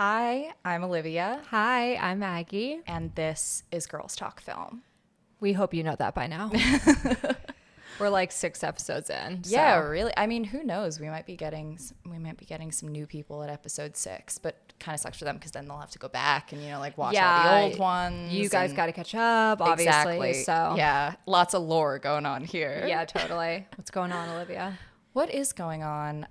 Hi, I'm Olivia, Hi, I'm Maggie. and this is Girls Talk Film. We hope you know that by now. We're like 6 episodes in. Yeah, so. really. I mean, who knows? We might be getting some new people at episode 6, but kind of sucks for them because then they'll have to go back and watch all the old ones. You guys got to catch up, obviously. Exactly. So yeah, lots of lore going on here. yeah, totally. What's going on, Olivia? What is going on?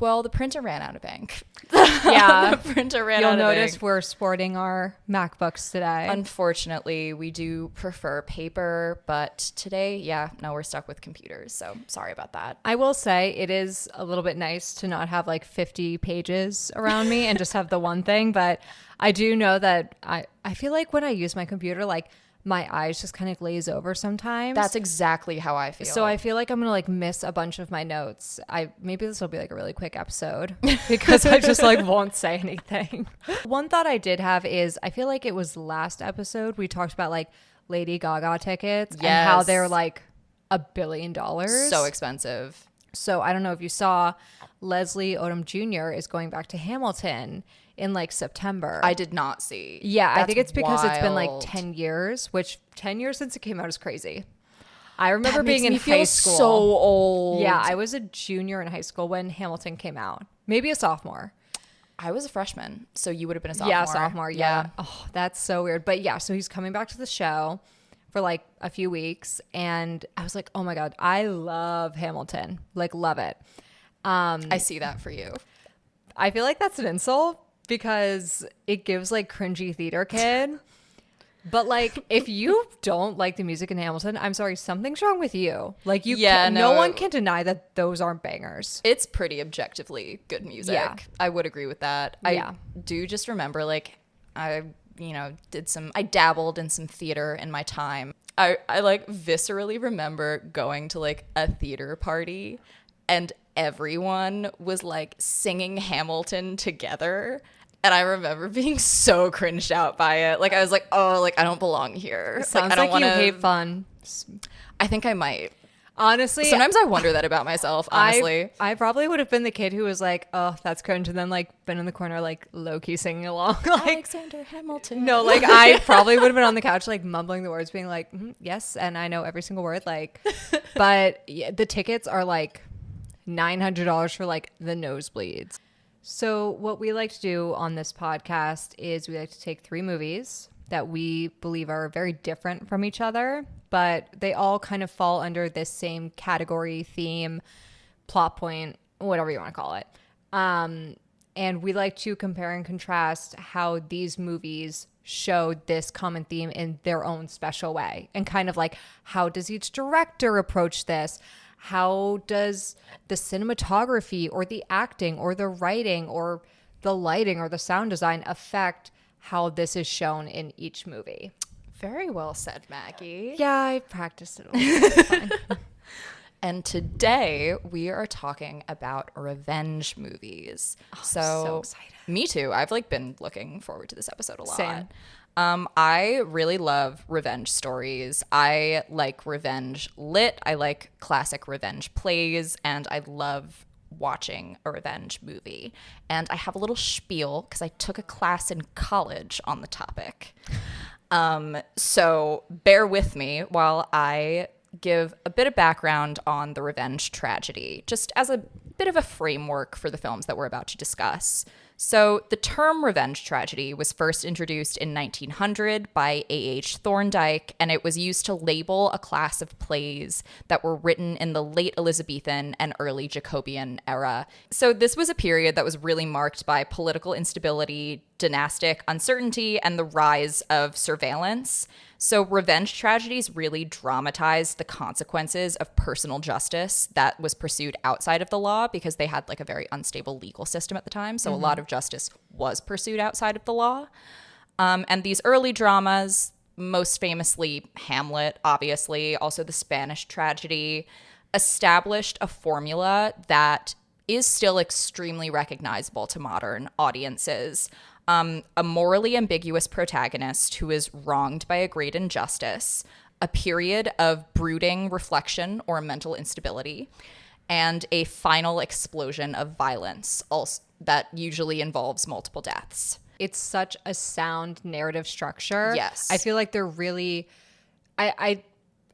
Well, the printer ran out of ink. Yeah. The printer ran out of ink. You'll notice we're sporting our MacBooks today. Unfortunately, we do prefer paper, but today, we're stuck with computers. So sorry about that. I will say it is a little bit nice to not have like 50 pages around me and just have the one thing. But I do know that I feel like when I use my computer, like my eyes just kind of glaze over sometimes. That's exactly how I feel. So I feel like I'm gonna like miss a bunch of my notes. Maybe this will be like a really quick episode because I just like won't say anything. One thought I did have is I feel like it was last episode we talked about like Lady Gaga tickets and how they're like $1 billion. So expensive. So I don't know if you saw Leslie Odom Jr. is going back to Hamilton in like September. I did not see. Yeah, That's I think it's because it's been like wild. 10 years, which 10 years since it came out is crazy. I remember That being makes in me feel high school. so old. Yeah, I was a junior in high school when Hamilton came out. Maybe a sophomore. I was a freshman, so you would have been a sophomore. Yeah, sophomore. Yeah. Oh, that's so weird. But yeah, so he's coming back to the show for like a few weeks. And I was like, oh my God, I love Hamilton. Like, love it. I see that for you. I feel like that's an insult because it gives like cringy theater kid. But like, if you don't like the music in Hamilton, I'm sorry, something's wrong with you. Like no one can deny that those aren't bangers. It's pretty objectively good music. Yeah. I would agree with that. Yeah. I do just remember like I dabbled in some theater in my time. I like viscerally remember going to like a theater party and everyone was like singing Hamilton together. And I remember being so cringed out by it. Like I was like, oh, like I don't belong here. Sounds I don't like you wanna... hate fun. I think I might. Honestly, Sometimes I wonder that about myself, honestly. I probably would have been the kid who was like, oh, that's cringe. And then like been in the corner, like low key singing along. Like, Alexander Hamilton. no, like I probably would have been on the couch, like mumbling the words, being like, yes. And I know every single word. Like, but yeah, the tickets are like $900 for like the nosebleeds. So what we like to do on this podcast is we like to take 3 movies that we believe are very different from each other, but they all kind of fall under this same category, theme, plot point, whatever you want to call it. And we like to compare and contrast how these movies show this common theme in their own special way. And kind of like, how does each director approach this? How does the cinematography or the acting or the writing or the lighting or the sound design affect how this is shown in each movie? Very well said, Maggie. Yeah, I practiced it a little bit. Fine. And today we are talking about revenge movies. I'm so excited. Me too. I've like been looking forward to this episode a lot. Same. I really love revenge stories. I like revenge lit. I like classic revenge plays, and I love watching a revenge movie. And I have a little spiel because I took a class in college on the topic. So bear with me while I give a bit of background on the revenge tragedy, just as a bit of a framework for the films that we're about to discuss. So the term revenge tragedy was first introduced in 1900 by A.H. Thorndike, and it was used to label a class of plays that were written in the late Elizabethan and early Jacobean era. So this was a period that was really marked by political instability, dynastic uncertainty, and the rise of surveillance. So revenge tragedies really dramatized the consequences of personal justice that was pursued outside of the law because they had like a very unstable legal system at the time. So a lot of justice was pursued outside of the law. And these early dramas, most famously Hamlet, obviously, also the Spanish tragedy, established a formula that is still extremely recognizable to modern audiences. A morally ambiguous protagonist who is wronged by a great injustice, a period of brooding reflection or mental instability, and a final explosion of violence also, that usually involves multiple deaths. It's such a sound narrative structure. Yes. I feel like they're really, and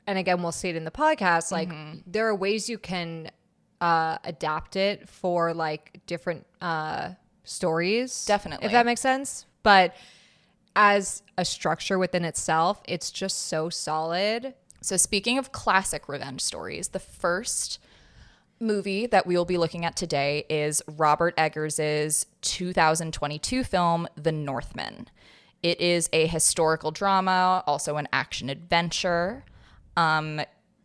again, we'll see it in the podcast, like there are ways you can adapt it for like different stories. Definitely. If that makes sense. But as a structure within itself, it's just so solid. So speaking of classic revenge stories, the first movie that we will be looking at today is Robert Eggers' 2022 film, The Northman. It is a historical drama, also an action adventure.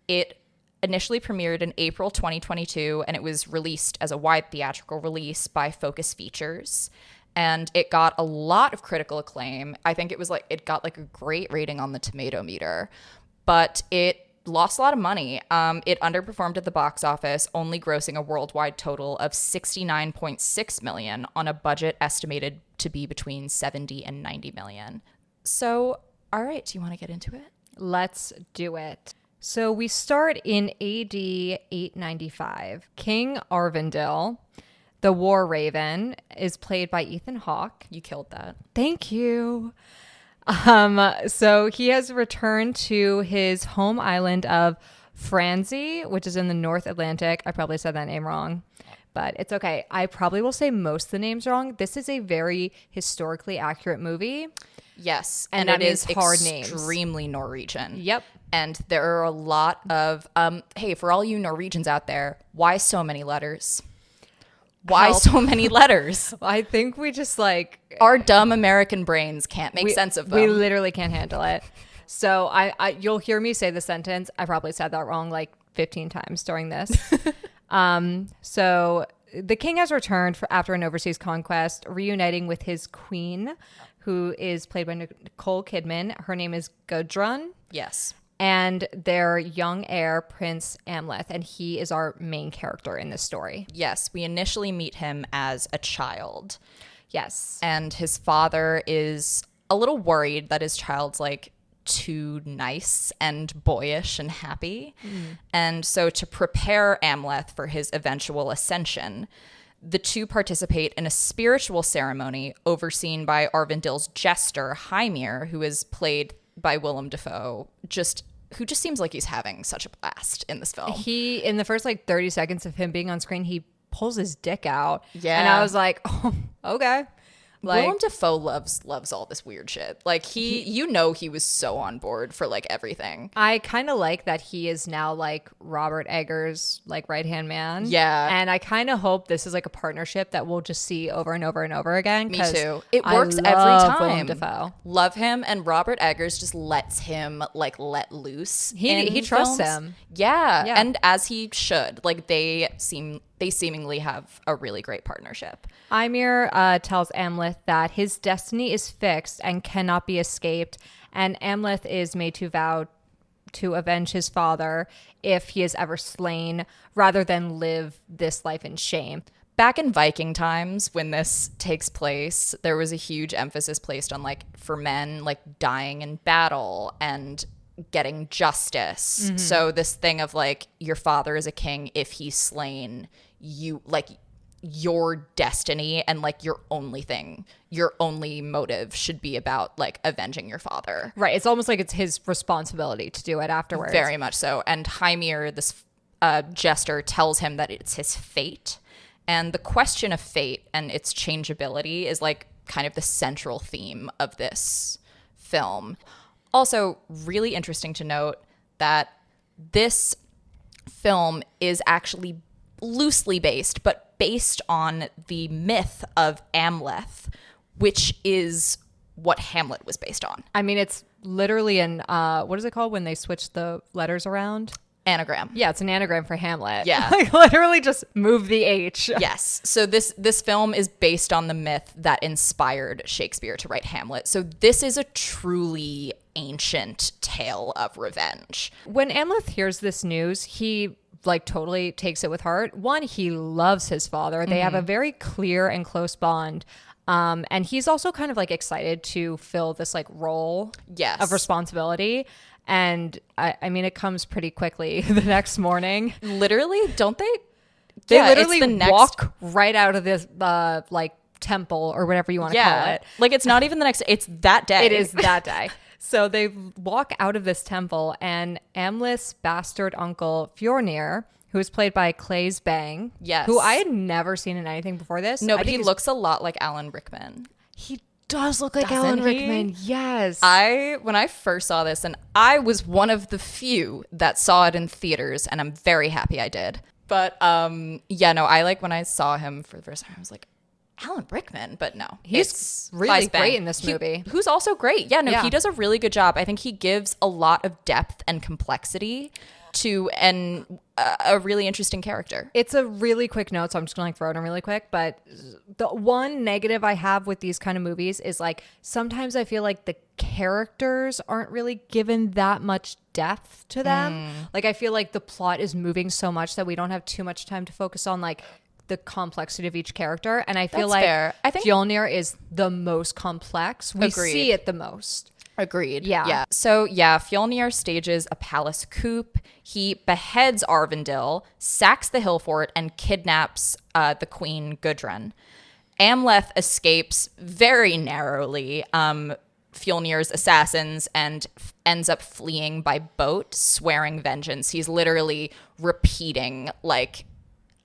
It initially premiered in April 2022, and it was released as a wide theatrical release by Focus Features. And it got a lot of critical acclaim. I think it got like a great rating on the Tomato Meter, but it lost a lot of money. It underperformed at the box office, only grossing a worldwide total of $69.6 million on a budget estimated to be between 70 and 90 million. So, all right, do you want to get into it? Let's do it. So we start in AD 895. King Arvindil, the War Raven, is played by Ethan Hawke. You killed that. Thank you. So he has returned to his home island of Franzi, which is in the North Atlantic. I probably said that name wrong, but it's okay. I probably will say most of the names wrong. This is a very historically accurate movie. Yes, and it is hard names. Extremely Norwegian. Yep. And there are a lot of, hey, for all you Norwegians out there, why so many letters? Why Help. so many letters? I think we just like Our dumb American brains can't make sense of them. We literally can't handle it. So you'll hear me say the sentence. I probably said that wrong like 15 times during this. So the king has returned after an overseas conquest, reuniting with his queen, who is played by Nicole Kidman. Her name is Gudrun. Yes. And their young heir, Prince Amleth, and he is our main character in this story. Yes, we initially meet him as a child. Yes. And his father is a little worried that his child's like too nice and boyish and happy. And so to prepare Amleth for his eventual ascension, the two participate in a spiritual ceremony overseen by Arvindil's jester, Hymir, who is played by Willem Dafoe, who just seems like he's having such a blast in this film. In the first like 30 seconds of him being on screen, he pulls his dick out. Yeah. And I was like, oh, okay. Like, Willem Dafoe loves all this weird shit. Like he was so on board for like everything. I kind of like that he is now like Robert Eggers' like right-hand man. Yeah. And I kind of hope this is like a partnership that we'll just see over and over and over again. Me too. It I works every love time. Willem Dafoe. Love him, and Robert Eggers just lets him like let loose. He trusts films. him. Yeah. Yeah. And as he should. Like they seemingly have a really great partnership. Ymir tells Amleth that his destiny is fixed and cannot be escaped, and Amleth is made to vow to avenge his father if he is ever slain, rather than live this life in shame. Back in Viking times, when this takes place, there was a huge emphasis placed on like for men like dying in battle and getting justice. Mm-hmm. So this thing of like your father is a king, if he's slain, you like your destiny and like your only motive should be about like avenging your father. Right. It's almost like it's his responsibility to do it afterwards. Very much so. And Hymir, this jester, tells him that it's his fate. And the question of fate and its changeability is like kind of the central theme of this film. Also, really interesting to note that this film is actually loosely based, but based on the myth of Amleth, which is what Hamlet was based on. I mean, it's literally an, what is it called when they switch the letters around? Anagram. Yeah, it's an anagram for Hamlet. Yeah. Like literally just move the H. Yes. So this film is based on the myth that inspired Shakespeare to write Hamlet. So this is a truly ancient tale of revenge. When Amleth hears this news, he like totally takes it with heart. One, he loves his father. They have a very clear and close bond. And he's also kind of like excited to fill this like role of responsibility. And I mean, it comes pretty quickly the next morning. Literally, don't they They Yeah, it's literally the next- walk right out of this like temple or whatever you want to call it. Like it's not even the next, it's that day. It is that day. So they walk out of this temple, and Amleth's bastard uncle Fjornir, who is played by Claes Bang, Yes. who I had never seen in anything before this. No, I but think he he's- looks a lot like Alan Rickman. He does look like Doesn't Alan he? Rickman. Yes. When I first saw this, and I was one of the few that saw it in theaters, and I'm very happy I did. But yeah, no, I like when I saw him for the first time, I was like, Alan Rickman, but no, He's it's really Claes Bang. great in this movie. Who's also great. Yeah, no, Yeah. he does a really good job. I think he gives a lot of depth and complexity to a really interesting character. It's a really quick note, so I'm just gonna like throw it in really quick. But the one negative I have with these kind of movies is like sometimes I feel like the characters aren't really given that much depth to them. Like I feel like the plot is moving so much that we don't have too much time to focus on like the complexity of each character. And I feel That's like fair. I think- Fjolnir is the most complex. We Agreed. see it the most. Agreed. Yeah. So yeah, Fjolnir stages a palace coup. He beheads Arvindil, sacks the hill fort, and kidnaps the queen Gudrun. Amleth escapes very narrowly Fjolnir's assassins and ends up fleeing by boat, swearing vengeance. He's literally repeating like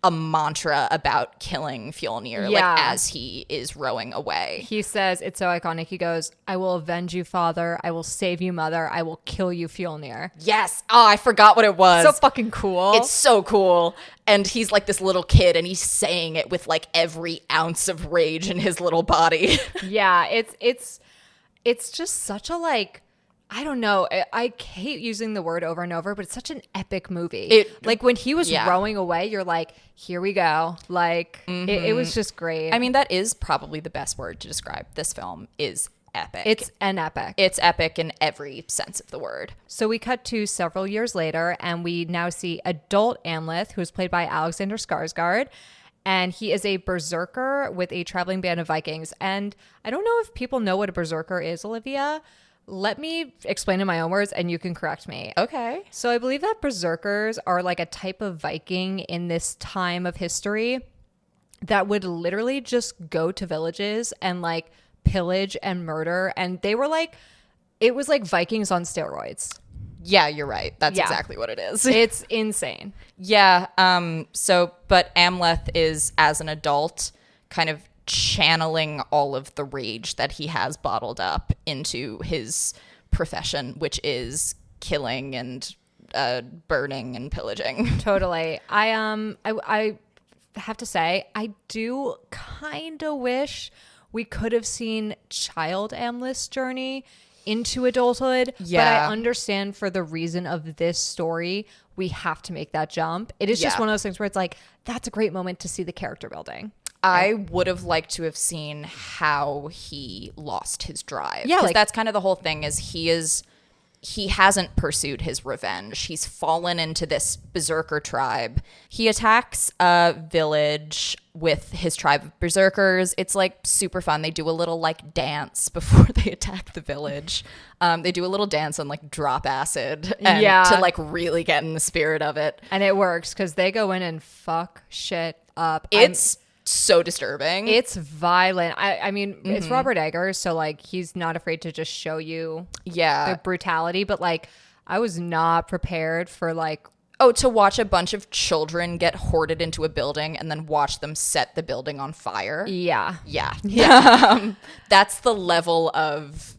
a mantra about killing Fjolnir, Yeah. like as he is rowing away. He says, it's so iconic. He goes, I will avenge you, father. I will save you, mother. I will kill you, Fjolnir. Yes. Oh, I forgot what it was. So fucking cool. It's so cool. And he's like this little kid and he's saying it with like every ounce of rage in his little body. Yeah, it's just such a like, I don't know. I hate using the word over and over, but it's such an epic movie. Like when he was Yeah. rowing away, you're like, here we go. Like it was just great. I mean, that is probably the best word to describe this film is epic. it's an epic. It's epic in every sense of the word. So we cut to several years later, and we now see adult Amleth, who is played by Alexander Skarsgård. And he is a berserker with a traveling band of Vikings. And I don't know if people know what a berserker is, Olivia. Let me explain in my own words, and you can correct me. Okay. So I believe that berserkers are like a type of Viking in this time of history that would literally just go to villages and like pillage and murder. And they were like, it was like Vikings on steroids. Yeah, you're right. That's Yeah. exactly what it is. It's insane. Yeah. But Amleth is, as an adult, kind of channeling all of the rage that he has bottled up into his profession, which is killing and burning and pillaging. Totally. I have to say, I do kind of wish we could have seen child Amleth's journey into adulthood. Yeah. But I understand for the reason of this story, we have to make that jump. It is just Yeah. one of those things where it's like, that's a great moment to see the character building. I would have liked to have seen how he lost his drive. Yeah, 'Cause like- that's kind of the whole thing he hasn't pursued his revenge. He's fallen into this berserker tribe. He attacks a village with his tribe of berserkers. It's like super fun. They do a little like dance before they attack the village. They do a little dance on like drop acid and Yeah. to like really get in the spirit of it. And it works because they go in and fuck shit up. It's so disturbing. It's violent. I mean, Mm-hmm. it's Robert Eggers, so like he's not afraid to just show you yeah. the brutality. But like, I was not prepared for like, Oh, to watch a bunch of children get hoarded into a building and then watch them set the building on fire. yeah. Yeah. That's the level of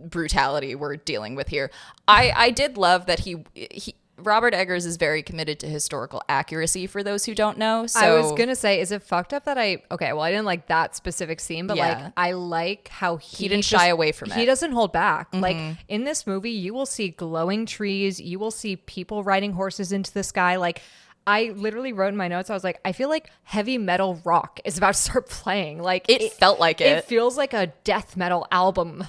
brutality we're dealing with here. I did love that he Robert Eggers is very committed to historical accuracy for those who don't know. So I was gonna say, is it fucked up that I didn't like that specific scene, but Yeah. like I like how he didn't shy away from He it. doesn't hold back. Like in this movie, you will see glowing trees, you will see people riding horses into the sky. Like I literally wrote in my notes, I was like, I feel like heavy metal rock is about to start playing. Like it felt like it feels like a death metal album.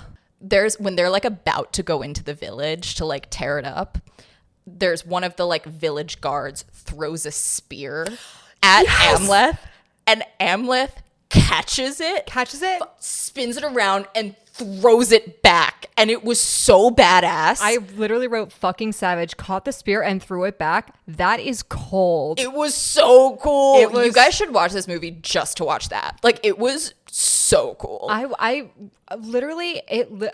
when they're like about to go into the village to like tear it up, there's one of the like village guards throws a spear at Amleth, and Amleth catches it, Catches it. spins it around, and throws it back and it was so badass. I literally wrote fucking savage, caught the spear and threw it back. That is cold. It was so cool. It was- You guys should watch this movie just to watch that. Like, it was so cool. I literally,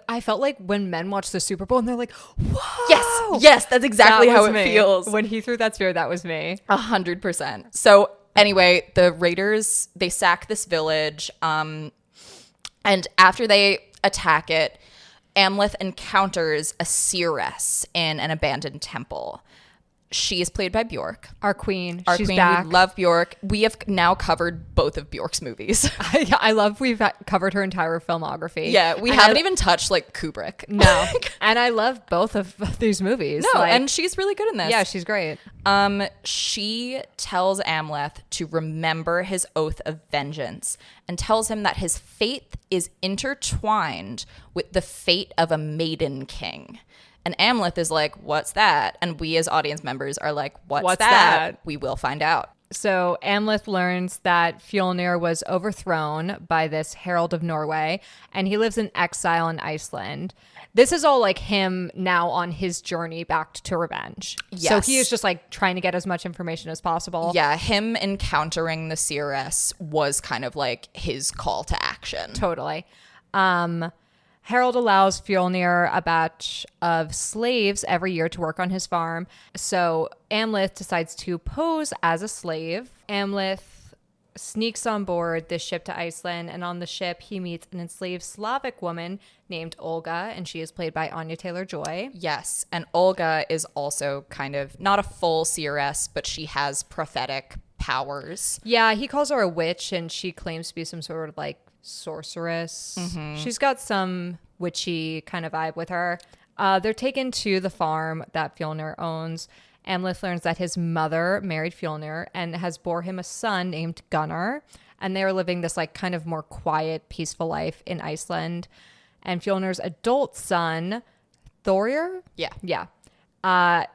I felt like when men watch the Super Bowl and they're like, whoa. Yes, that's exactly That how was it me. feels. When he threw that spear, that was me. 100%. So anyway, the raiders, they sack this village, and after they attack it, Amleth encounters a seeress in an abandoned temple. She is played by Bjork. Our queen. Our She's queen, back. we love Bjork. We have now covered both of Bjork's movies. I love we've covered her entire filmography. Yeah, we And haven't even touched like Kubrick. No. And I love both of these movies. No, Like, and she's really good in this. yeah, she's great. She tells Amleth to remember his oath of vengeance and tells him that his fate is intertwined with the fate of a maiden king. And Amleth is like, what's that? And we as audience members are like, what's that? We will find out. So Amleth learns that Fjolnir was overthrown by this Herald of Norway, and he lives in exile in Iceland. This is all like him now on his journey back to revenge. So Yes. he is just like trying to get as much information as possible. Yeah, him encountering the seeress was kind of like his call to action. Totally. Harold allows Fjolnir a batch of slaves every year to work on his farm. So Amleth decides to pose as a slave. Amleth sneaks on board this ship to Iceland, and on the ship he meets an enslaved Slavic woman named Olga, and she is played by Anya Taylor-Joy. Yes, and Olga is also kind of not a full seeress, but she has prophetic powers. Yeah, he calls her a witch, and she claims to be some sort of like sorceress. She's got some witchy kind of vibe with her. They're taken to the farm that Fjolnir owns. Amleth learns that his mother married Fjolnir and has bore him a son named Gunnar, and they are living this like kind of more quiet, peaceful life in Iceland. And Fjolnir's adult son, Thorir, Yeah.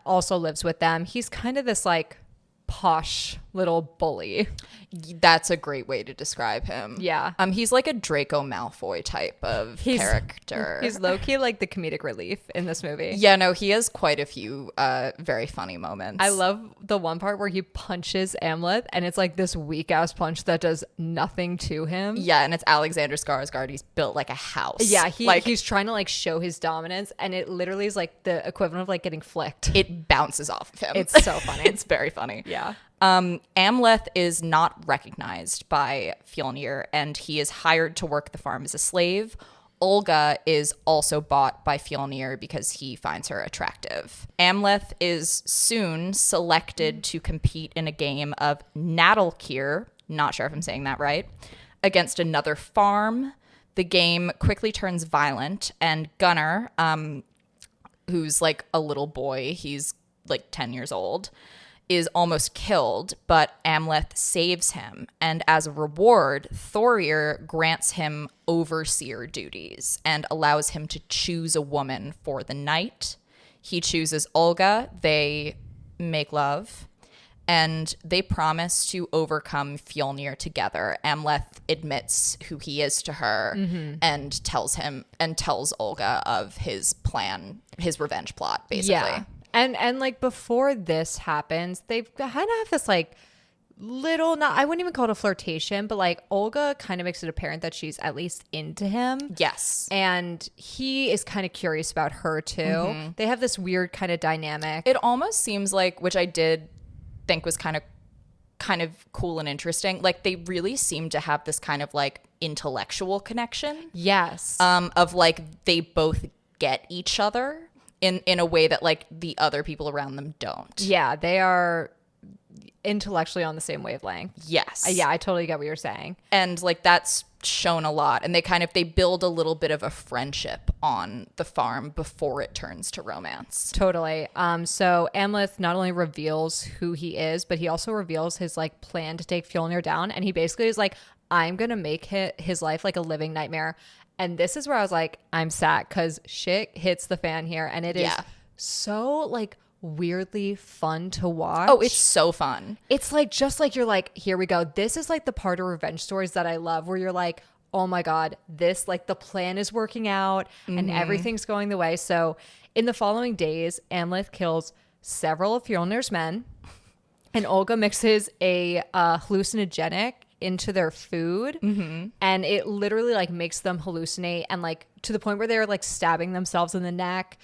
also lives with them. He's kind of this like posh little bully. That's a great way to describe him. Yeah. He's like a Draco Malfoy type of character. He's low-key like the comedic relief in this movie. Yeah, no, he has quite a few very funny moments. I love the one part where he punches Amleth and it's like this weak ass punch that does nothing to him. Yeah, and it's Alexander Skarsgård. He's built like a house. Yeah, like he's trying to like show his dominance, and it literally is like the equivalent of like getting flicked. it bounces off of him. It's so funny. It's very funny. Yeah. Amleth is not recognized by Fjolnir, and he is hired to work the farm as a slave. Olga is also bought by Fjolnir because he finds her attractive. Amleth is soon selected to compete in a game of Naddlekeer, not sure if I'm saying that right, against another farm. The game quickly turns violent, and Gunnar, who's like a little boy, he's like 10 years old, is almost killed, but Amleth saves him. And as a reward, Thorir grants him overseer duties and allows him to choose a woman for the night. He chooses Olga. They make love, and they promise to overcome Fjolnir together. Amleth admits who he is to her and tells Olga of his plan, his revenge plot, basically. Yeah. And like before this happens, they kind of have this like little, not, I wouldn't even call it a flirtation, but like Olga kind of makes it apparent that she's at least into him. Yes. And he is kind of curious about her too. They have this weird kind of dynamic. It almost seems like, which I did think was kind of cool and interesting, like they really seem to have this kind of like intellectual connection. Yes. Of like they both get each other in a way that like the other people around them don't. Yeah, they are intellectually on the same wavelength. Yes. Yeah, I totally get what you're saying. And like that's shown a lot, and they build a little bit of a friendship on the farm before it turns to romance. Totally. So Amleth not only reveals who he is, but he also reveals his like plan to take Fjolnir down, and he basically is like, I'm gonna make his life like a living nightmare. And this is where I was like, I'm sad, because shit hits the fan here, and it is so like weirdly fun to watch. Oh, it's so fun. It's like, just like you're like, here we go. This is like the part of revenge stories that I love, where you're like, oh my God, this, like, the plan is working out and everything's going the way. So in the following days, Amleth kills several of Fjolnir's men, and Olga mixes a hallucinogenic into their food, and it literally, like, makes them hallucinate, and, like, to the point where they're, like, stabbing themselves in the neck.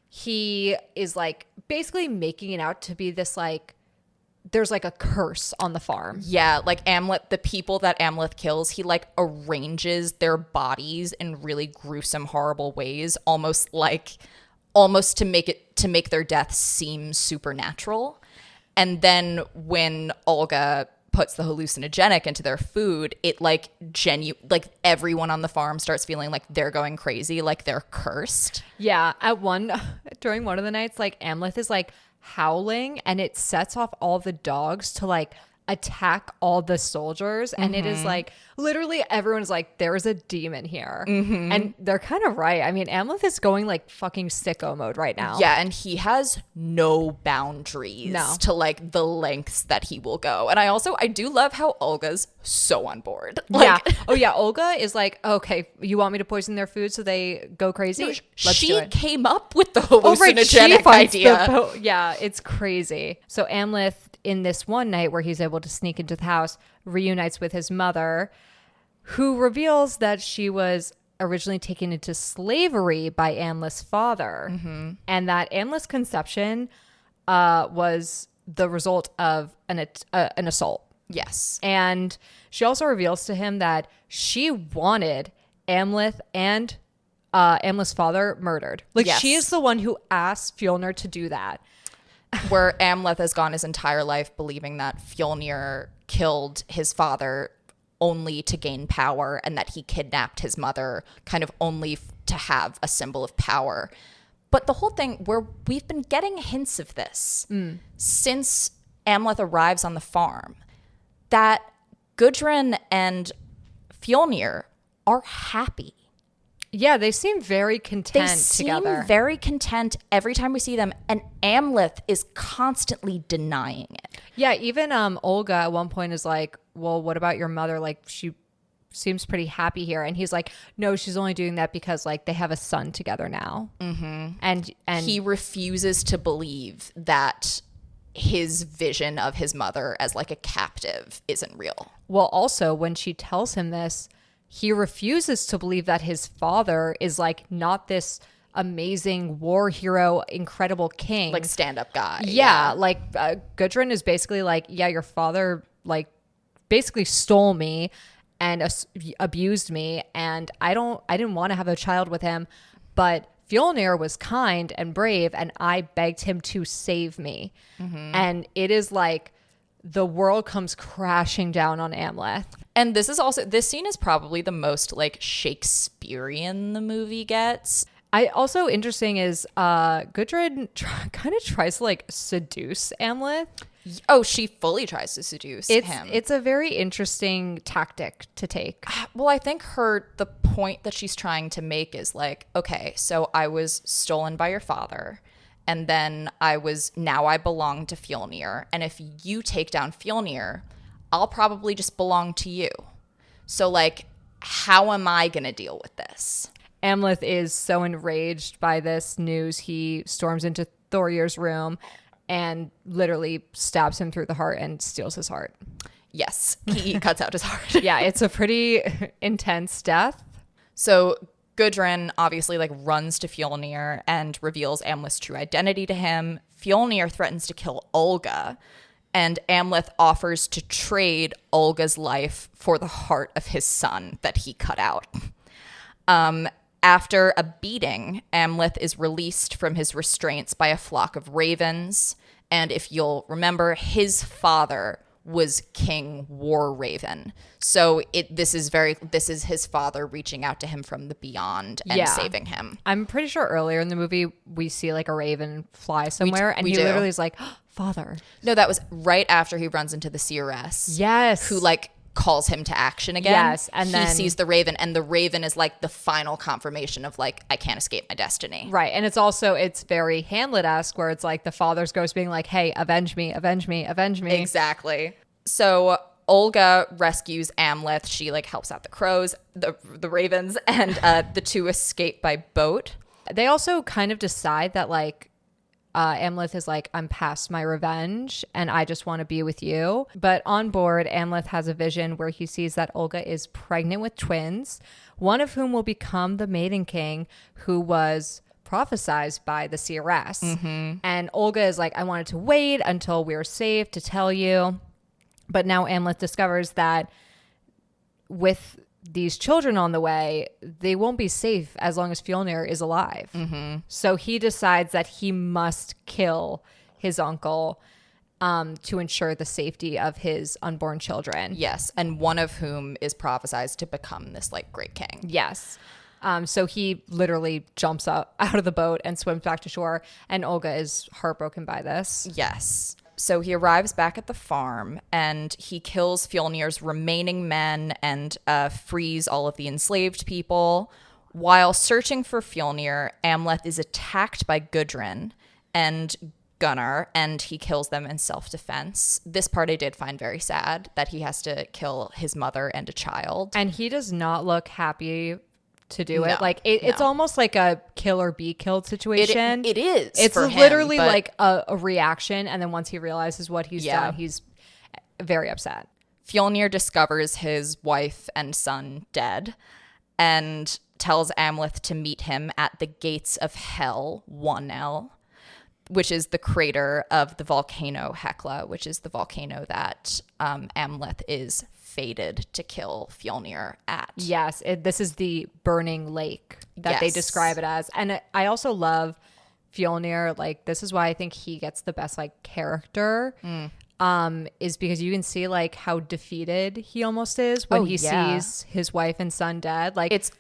He is, like, basically making it out to be this, like, there's, like, a curse on the farm. Yeah, like Amleth, the people that Amleth kills, he, like, arranges their bodies in really gruesome, horrible ways, almost to make their death seem supernatural. And then when Olga puts the hallucinogenic into their food, it, like, everyone on the farm starts feeling like they're going crazy, like they're cursed. Yeah, during one of the nights, like, Amleth is, like, howling, and it sets off all the dogs to, like, attack all the soldiers, and it is, like, literally everyone's like, there's a demon here. And they're kind of right. I mean, Amleth is going, like, fucking sicko mode right now. Yeah, and he has no boundaries to, like, the lengths that he will go. And I do love how Olga's so on board. Like, yeah. Oh yeah, Olga is like, okay, you want me to poison their food so they go crazy? No, Let's do she it. came up with the hallucinogenic idea. Yeah, it's crazy. So Amleth, in this one night where he's able to sneak into the house, reunites with his mother, who reveals that she was originally taken into slavery by Amleth's father, and that Amleth's conception was the result of an assault. Yes. And she also reveals to him that she wanted Amleth and Amleth's father murdered. Like, yes. she is the one who asked Fjolnir to do that. Where Amleth has gone his entire life believing that Fjolnir killed his father only to gain power, and that he kidnapped his mother kind of only to have a symbol of power. But the whole thing, where we've been getting hints of this since Amleth arrives on the farm, that Gudrun and Fjolnir are happy. Yeah, they seem very content together. They seem very content every time we see them, and Amleth is constantly denying it. Yeah, even Olga at one point is like, well, what about your mother? Like, she seems pretty happy here. And he's like, no, she's only doing that because, like, they have a son together now. And he refuses to believe that his vision of his mother as, like, a captive isn't real. Well, also, when she tells him this, he refuses to believe that his father is, like, not this amazing war hero, incredible king. Like, stand-up guy. Yeah. Like, Gudrun is basically like, yeah, your father, like, basically stole me and abused me, and I didn't want to have a child with him, but Fjolnir was kind and brave, and I begged him to save me. And it is like the world comes crashing down on Amleth. And this scene is probably the most, like, Shakespearean the movie gets. Also interesting is Gudrun kind of tries to, like, seduce Amleth. Oh, she fully tries to seduce him. It's a very interesting tactic to take. Well, I think the point that she's trying to make is, like, okay, so I was stolen by your father, and then I belong to Fjolnir, and if you take down Fjolnir, I'll probably just belong to you. So, like, how am I going to deal with this? Amleth is so enraged by this news, he storms into Thorir's room and literally stabs him through the heart and steals his heart. Yes, he cuts out his heart. Yeah, it's a pretty intense death. So Gudrun obviously, like, runs to Fjolnir and reveals Amleth's true identity to him. Fjolnir threatens to kill Olga, and Amleth offers to trade Olga's life for the heart of his son that he cut out. After a beating, Amleth is released from his restraints by a flock of ravens. And if you'll remember, his father was King War Raven. So this is his father reaching out to him from the beyond and saving him. I'm pretty sure earlier in the movie we see, like, a raven fly somewhere, and he literally is like, oh, father. No, that was right after he runs into the seeress. Yes. Who, like, calls him to action again. Yes, and then he sees the raven, and the raven is, like, the final confirmation of, like, I can't escape my destiny. Right, and it's very Hamlet-esque, where it's like the father's ghost being like, hey, avenge me, avenge me, avenge me. Exactly. So Olga rescues Amleth. She like helps out the crows, the ravens, and the two escape by boat. They also kind of decide that like Amleth is like, I'm past my revenge and I just want to be with you. But on board, Amleth has a vision where he sees that Olga is pregnant with twins, one of whom will become the Maiden King, who was prophesized by the seeress. And Olga is like, I wanted to wait until we were safe to tell you. But now Amleth discovers that with these children on the way, they won't be safe as long as Fjolnir is alive. So he decides that he must kill his uncle to ensure the safety of his unborn children. Yes, and one of whom is prophesized to become this like great king. Yes. So he literally jumps out of the boat and swims back to shore, and Olga is heartbroken by this. Yes. So he arrives back at the farm and he kills Fjolnir's remaining men and frees all of the enslaved people. While searching for Fjolnir, Amleth is attacked by Gudrun and Gunnar, and he kills them in self-defense. This part I did find very sad, that he has to kill his mother and a child. And he does not look happy to do it. No, Like it's almost like a kill or be killed situation. It is. It's for him, literally but like a reaction, and then once he realizes what he's done, he's very upset. Fjolnir discovers his wife and son dead and tells Amleth to meet him at the gates of Hell, 1L, which is the crater of the volcano Hekla, which is the volcano that Amleth is fated to kill Fjolnir at. Yes, this is the burning lake that they describe it as. And I also love Fjolnir. Like, this is why I think he gets the best like character, is because you can see like how defeated he almost is when he sees his wife and son dead. Like, it's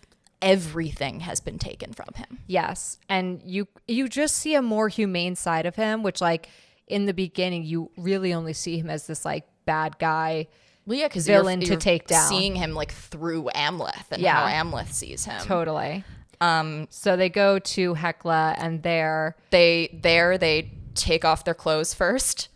everything has been taken from him. Yes. And you just see a more humane side of him, which like in the beginning you really only see him as this like bad guy. Well, yeah, because villain you're to take down. Seeing him like through Amleth and how Amleth sees him. Totally. So they go to Hekla, and they take off their clothes first.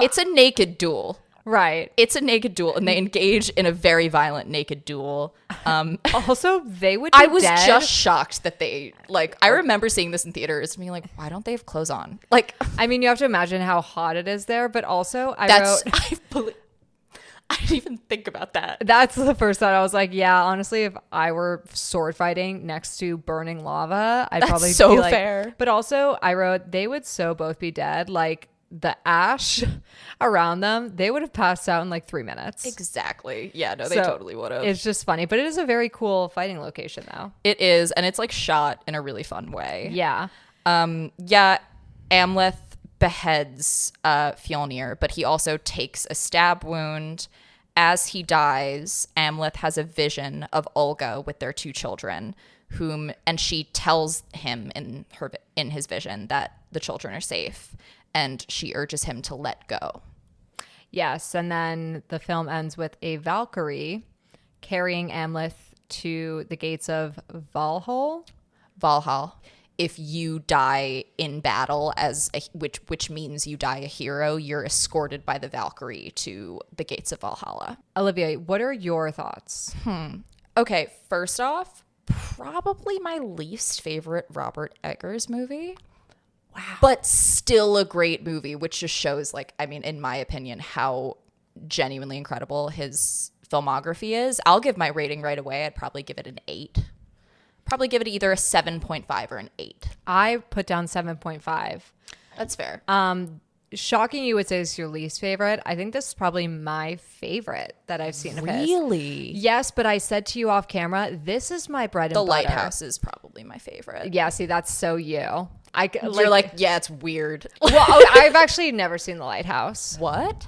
It's a naked duel. Right. It's a naked duel, and they engage in a very violent naked duel. Also, they would be I was dead. just shocked that they, like, I remember seeing this in theaters and being like, why don't they have clothes on? Like, I mean, you have to imagine how hot it is there, but also I didn't even think about that. That's the first thought. I was like, yeah, honestly, if I were sword fighting next to burning lava, I'd probably so be like, fair. But also, I wrote, they would so both be dead. Like, the ash around them, they would have passed out in like 3 minutes. Exactly. Yeah, no, they So, totally would have. It's just funny, but it is a very cool fighting location, though. It is, and it's like shot in a really fun way. Yeah. Amleth beheads Fjolnir, but he also takes a stab wound. As he dies, Amleth has a vision of Olga with their 2 children, and she tells him in his vision that the children are safe, and she urges him to let go. Yes, and then the film ends with a Valkyrie carrying Amleth to the gates of Valhall. If you die in battle, which means you die a hero, you're escorted by the Valkyrie to the gates of Valhalla. Olivia, what are your thoughts? Okay, first off, probably my least favorite Robert Eggers movie. Wow. But still a great movie, which just shows, like, I mean, in my opinion, how genuinely incredible his filmography is. I'll give my rating right away. I'd probably give it an 8. Probably give it either a 7.5 or an 8. I put down 7.5. That's fair. Shocking you would say it's your least favorite. I think this is probably my favorite that I've seen of his. Really? Yes, but I said to you off camera, this is my bread and butter. The Lighthouse is probably my favorite. Yeah, see, that's so you. You're like, yeah, it's weird. Well, I've actually never seen The Lighthouse. What?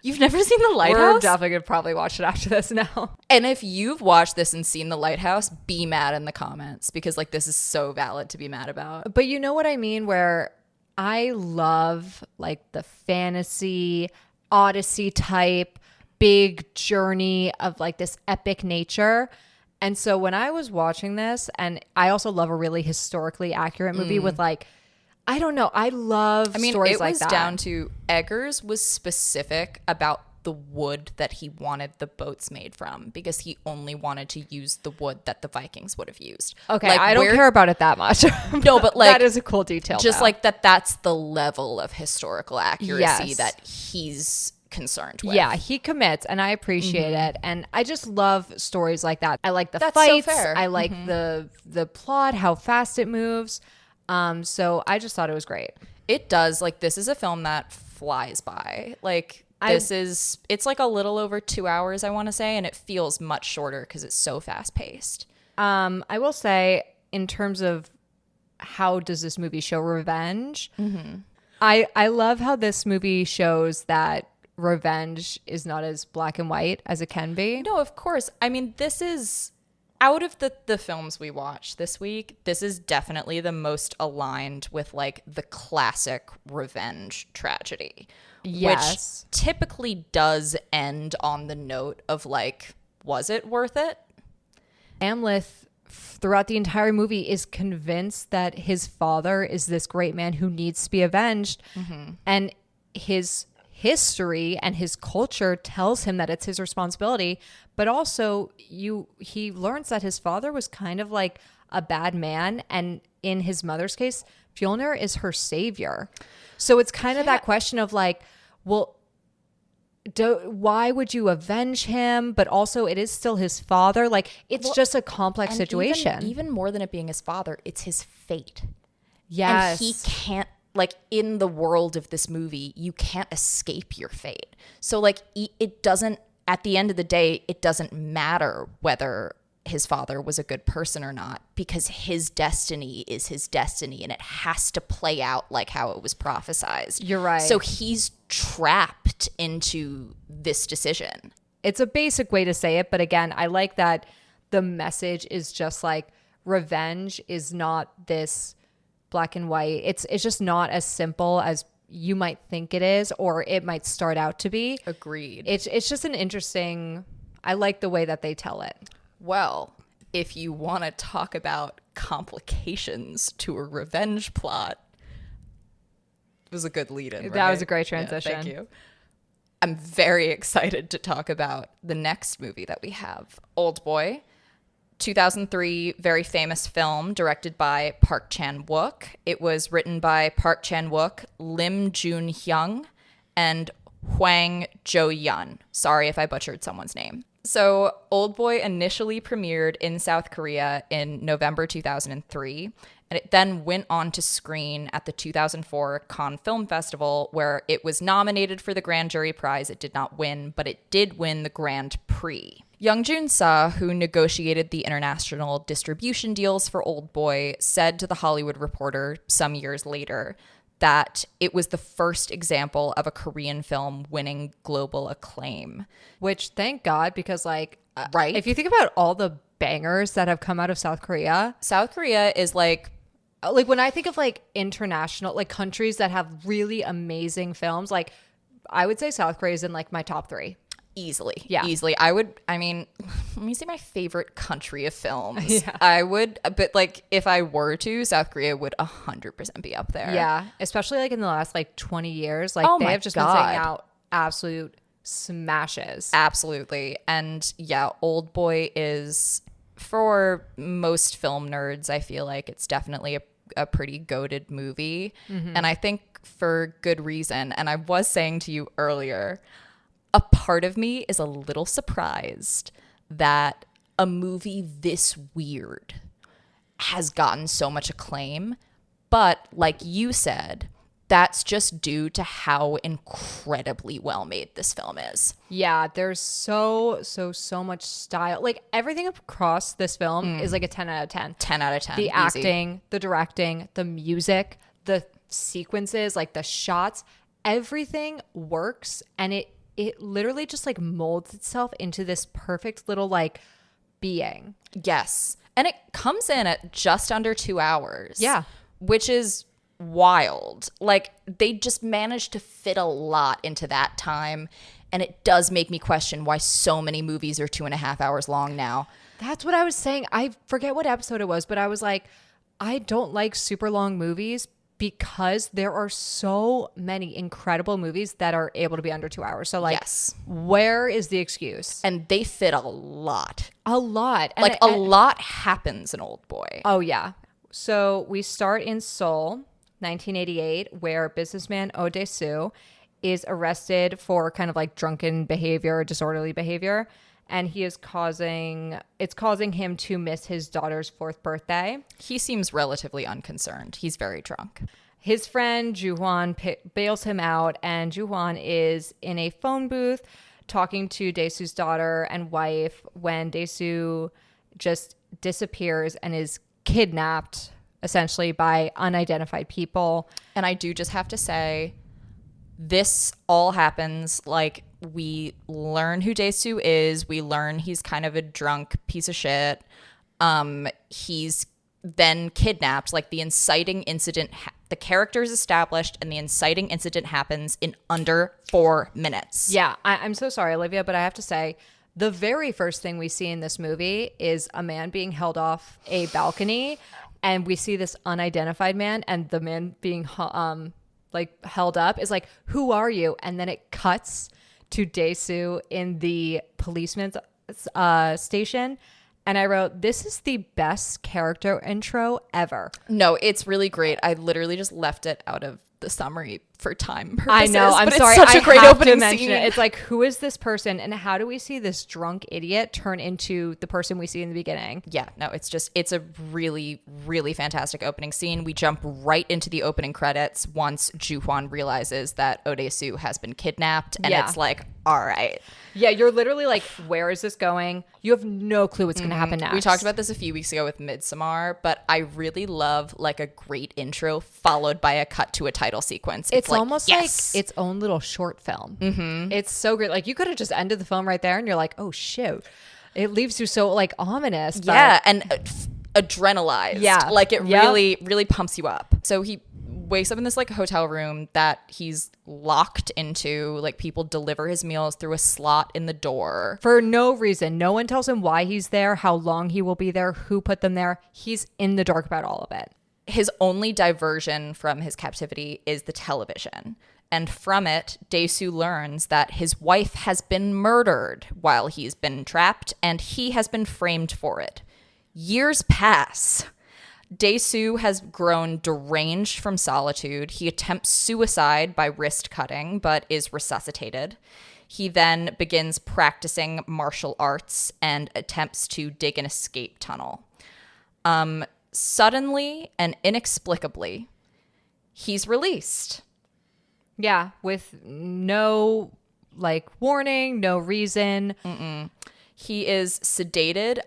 You've never seen The Lighthouse? We're definitely going to probably watch it after this now. And if you've watched this and seen The Lighthouse, be mad in the comments, because like this is so valid to be mad about. But you know what I mean? Where I love like the fantasy, Odyssey type, big journey of like this epic nature. And so when I was watching this, and I also love a really historically accurate movie with like, I don't know, I love stories like that. It was down to Eggers was specific about the wood that he wanted the boats made from, because he only wanted to use the wood that the Vikings would have used. Okay, like, I don't care about it that much. No, but like that is a cool detail. Just though. like that's the level of historical accuracy that he's concerned with. Yeah, he commits, and I appreciate it. And I just love stories like that. I like the That's fights. so fair. I like the plot, how fast it moves. So I just thought it was great. It does. Like, this is a film that flies by. Like, it's like a little over 2 hours, I want to say, and it feels much shorter because it's so fast paced. I will say, in terms of how does this movie show revenge, I love how this movie shows that revenge is not as black and white as it can be. No, of course. I mean, this is, out of the films we watched this week, this is definitely the most aligned with like the classic revenge tragedy. Yes. Which typically does end on the note of like, was it worth it? Amleth, throughout the entire movie, is convinced that his father is this great man who needs to be avenged. And his history and his culture tells him that it's his responsibility. But also, he learns that his father was kind of like a bad man. And in his mother's case, Fjolnir is her savior. So it's kind of that question of like, well, why would you avenge him? But also, it is still his father. Like, it's just a complex situation. Even more than it being his father, it's his fate. Yes. And he can't, like, in the world of this movie, you can't escape your fate. So, like, it doesn't, at the end of the day, it doesn't matter whether his father was a good person or not, because his destiny is his destiny and it has to play out like how it was prophesized. You're right. So he's trapped into this decision. It's a basic way to say it, but again, I like that the message is just like revenge is not this black and white. It's just not as simple as you might think it is, or it might start out to be. Agreed. It's just an interesting, I like the way that they tell it. Well, if you want to talk about complications to a revenge plot, it was a good lead-in, right? That was a great transition. Yeah, thank you. I'm very excited to talk about the next movie that we have, Oldboy, 2003, very famous film directed by Park Chan-wook. It was written by Park Chan-wook, Lim Joon-hyung, and Hwang Jo-yeon. Sorry if I butchered someone's name. So Oldboy initially premiered in South Korea in November 2003, and it then went on to screen at the 2004 Cannes Film Festival, where it was nominated for the Grand Jury Prize. It did not win, but it did win the Grand Prix. Young Jun-sa, who negotiated the international distribution deals for Oldboy, said to The Hollywood Reporter some years later that it was the first example of a Korean film winning global acclaim. Which, thank God, because like, right? If you think about all the bangers that have come out of South Korea is like when I think of like international, like countries that have really amazing films, like I would say South Korea is in like my top 3. Easily. Yeah. Easily. Let me say my favorite country of films. Yeah. I would, but like if I were to, South Korea would 100% be up there. Yeah. Especially like in the last like 20 years. Like they have just been God. saying out absolute smashes. Absolutely. And yeah, Oldboy is, for most film nerds, I feel like it's definitely a pretty goated movie. Mm-hmm. And I think for good reason. And I was saying to you earlier, a part of me is a little surprised that a movie this weird has gotten so much acclaim. But like you said, that's just due to how incredibly well made this film is. Yeah, there's so much style. Like everything across this film is like a 10 out of 10. 10 out of 10. The Easy. acting, the directing, the music, the sequences, like the shots, everything works, and it literally just like molds itself into this perfect little like being. Yes. And it comes in at just under 2 hours. Yeah. Which is wild. Like they just managed to fit a lot into that time. And it does make me question why so many movies are 2.5 hours long now. That's what I was saying. I forget what episode it was, but I was like, I don't like super long movies because there are so many incredible movies that are able to be under 2 hours. So like, Yes. where is the excuse? And they fit a lot. A lot. Like a lot happens in Oldboy. Oh, yeah. So we start in Seoul, 1988, where businessman Oh Dae-soo is arrested for kind of like drunken behavior, disorderly behavior. And it's causing him to miss his daughter's 4th birthday. He seems relatively unconcerned. He's very drunk. His friend Ju-hwan bails him out, and Ju-hwan is in a phone booth talking to Dae-soo's daughter and wife when Dae-soo just disappears and is kidnapped essentially by unidentified people. And I do just have to say, this all happens like we learn who Dae-soo is. We learn he's kind of a drunk piece of shit. He's then kidnapped. Like the inciting incident, the character is established and the inciting incident happens in under 4 minutes. Yeah, I'm so sorry, Olivia, but I have to say, the very first thing we see in this movie is a man being held off a balcony, and we see this unidentified man, and the man being like held up is like, "Who are you?" And then it cuts to Dae-soo in the policeman's station. And I wrote, this is the best character intro ever. No, it's really great. I literally just left it out of the summary for time purposes. I know. I'm but sorry. It's such a great have opening to mention scene. it. It's like, who is this person, and how do we see this drunk idiot turn into the person we see in the beginning? Yeah, no, it's a really, really fantastic opening scene. We jump right into the opening credits once Ju-hwan realizes that Oh Dae-soo has been kidnapped, and it's like, all right. Yeah, you're literally like, where is this going? You have no clue what's going to happen next. We talked about this a few weeks ago with Midsommar, but I really love like a great intro followed by a cut to a title sequence. It's like, almost yes. like its own little short film. Mm-hmm. It's so great. Like you could have just ended the film right there, and you're like, oh shoot. It leaves you so like ominous. But yeah, and adrenalized. Yeah. Like it really, really pumps you up. So he wakes up in this like hotel room that he's locked into. Like people deliver his meals through a slot in the door. For no reason. No one tells him why he's there, how long he will be there, who put them there. He's in the dark about all of it. His only diversion from his captivity is the television. And from it, Dae-soo learns that his wife has been murdered while he's been trapped, and he has been framed for it. Years pass. Dae-soo has grown deranged from solitude. He attempts suicide by wrist cutting, but is resuscitated. He then begins practicing martial arts and attempts to dig an escape tunnel. Suddenly and inexplicably, he's released. Yeah, with no like warning, no reason. He is sedated.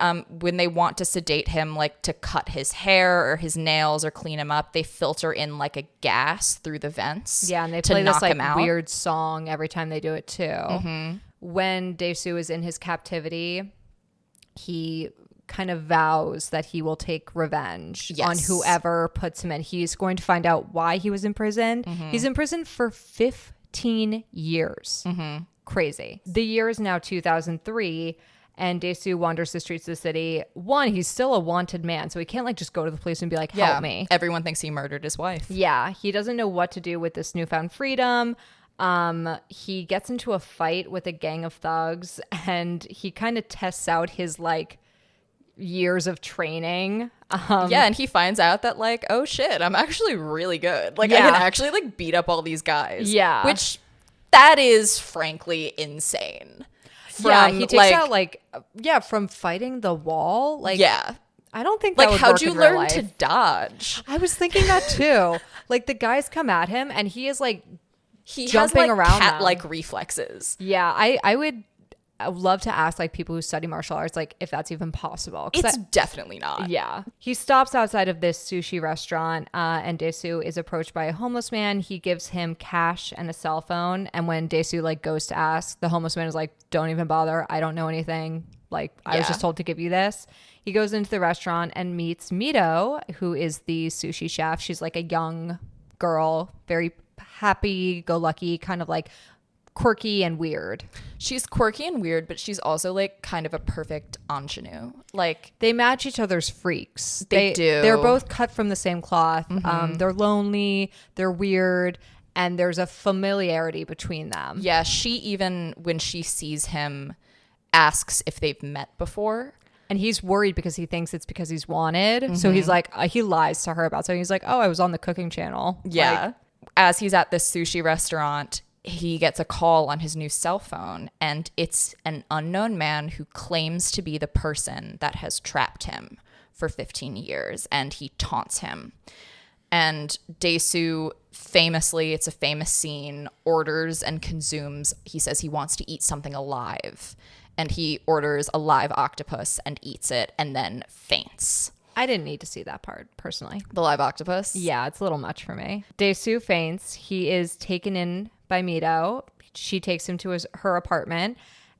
When they want to sedate him, like to cut his hair or his nails or clean him up, they filter in like a gas through the vents. Yeah, and they to play this knock like him out. weird song every time they do it too. When Dae-soo is in his captivity, he kind of vows that he will take revenge on whoever puts him in. He's going to find out why he was imprisoned. He's imprisoned for 15 years. Crazy. The year is now 2003, and Dae-soo wanders the streets of the city. One, he's still a wanted man, so he can't like just go to the police and be like, help me. Everyone thinks he murdered his wife. Yeah, he doesn't know what to do with this newfound freedom. He gets into a fight with a gang of thugs, and he kind of tests out his like years of training. Yeah, and he finds out that like, oh shit, I'm actually really good. Like I can actually like beat up all these guys. Yeah. Which that is frankly insane. He takes out like from fighting the wall. Like I don't think that like would how'd work you in real learn life. to dodge? I was thinking that too. Like the guys come at him and he is like He jumping has like around cat-like reflexes. Yeah, I would love to ask like people who study martial arts like if that's even possible. It's definitely not. Yeah. He stops outside of this sushi restaurant and Dae-soo is approached by a homeless man. He gives him cash and a cell phone. And when Dae-soo like goes to ask, the homeless man is like, don't even bother. I don't know anything. Like I was just told to give you this. He goes into the restaurant and meets Mito, who is the sushi chef. She's like a young girl, very happy go lucky, kind of like quirky and weird. She's quirky and weird, but she's also like kind of a perfect ingenue. Like They match each other's freaks. They do. They're both cut from the same cloth. They're lonely, they're weird, and there's a familiarity between them. yeah, she even when she sees him asks if they've met before. And he's worried because he thinks it's because he's wanted. So he's like, he lies to her about something. He's like, oh, I was on the cooking channel. Yeah. As he's at this sushi restaurant, he gets a call on his new cell phone, and it's an unknown man who claims to be the person that has trapped him for 15 years, and he taunts him. And Dae-soo famously, it's a famous scene, orders and consumes, he says he wants to eat something alive. And he orders a live octopus and eats it and then faints. I didn't need to see that part, personally. The live octopus? Yeah, it's a little much for me. Dae-soo faints. He is taken in by Mito. She takes him to her apartment.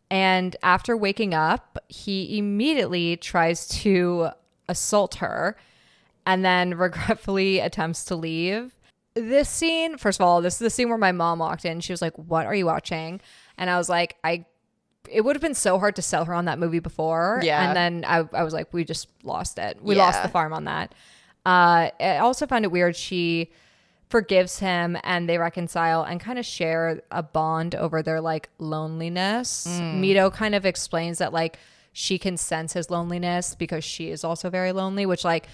And after waking up, he immediately tries to assault her and then regretfully attempts to leave. This scene, first of all, this is the scene where my mom walked in. She was like, what are you watching? And I was like, it would have been so hard to sell her on that movie before. Yeah. And then I was like, we just lost it. We lost the farm on that. I also found it weird. She forgives him and they reconcile and kind of share a bond over their like loneliness. Mito kind of explains that like she can sense his loneliness because she is also very lonely, which like,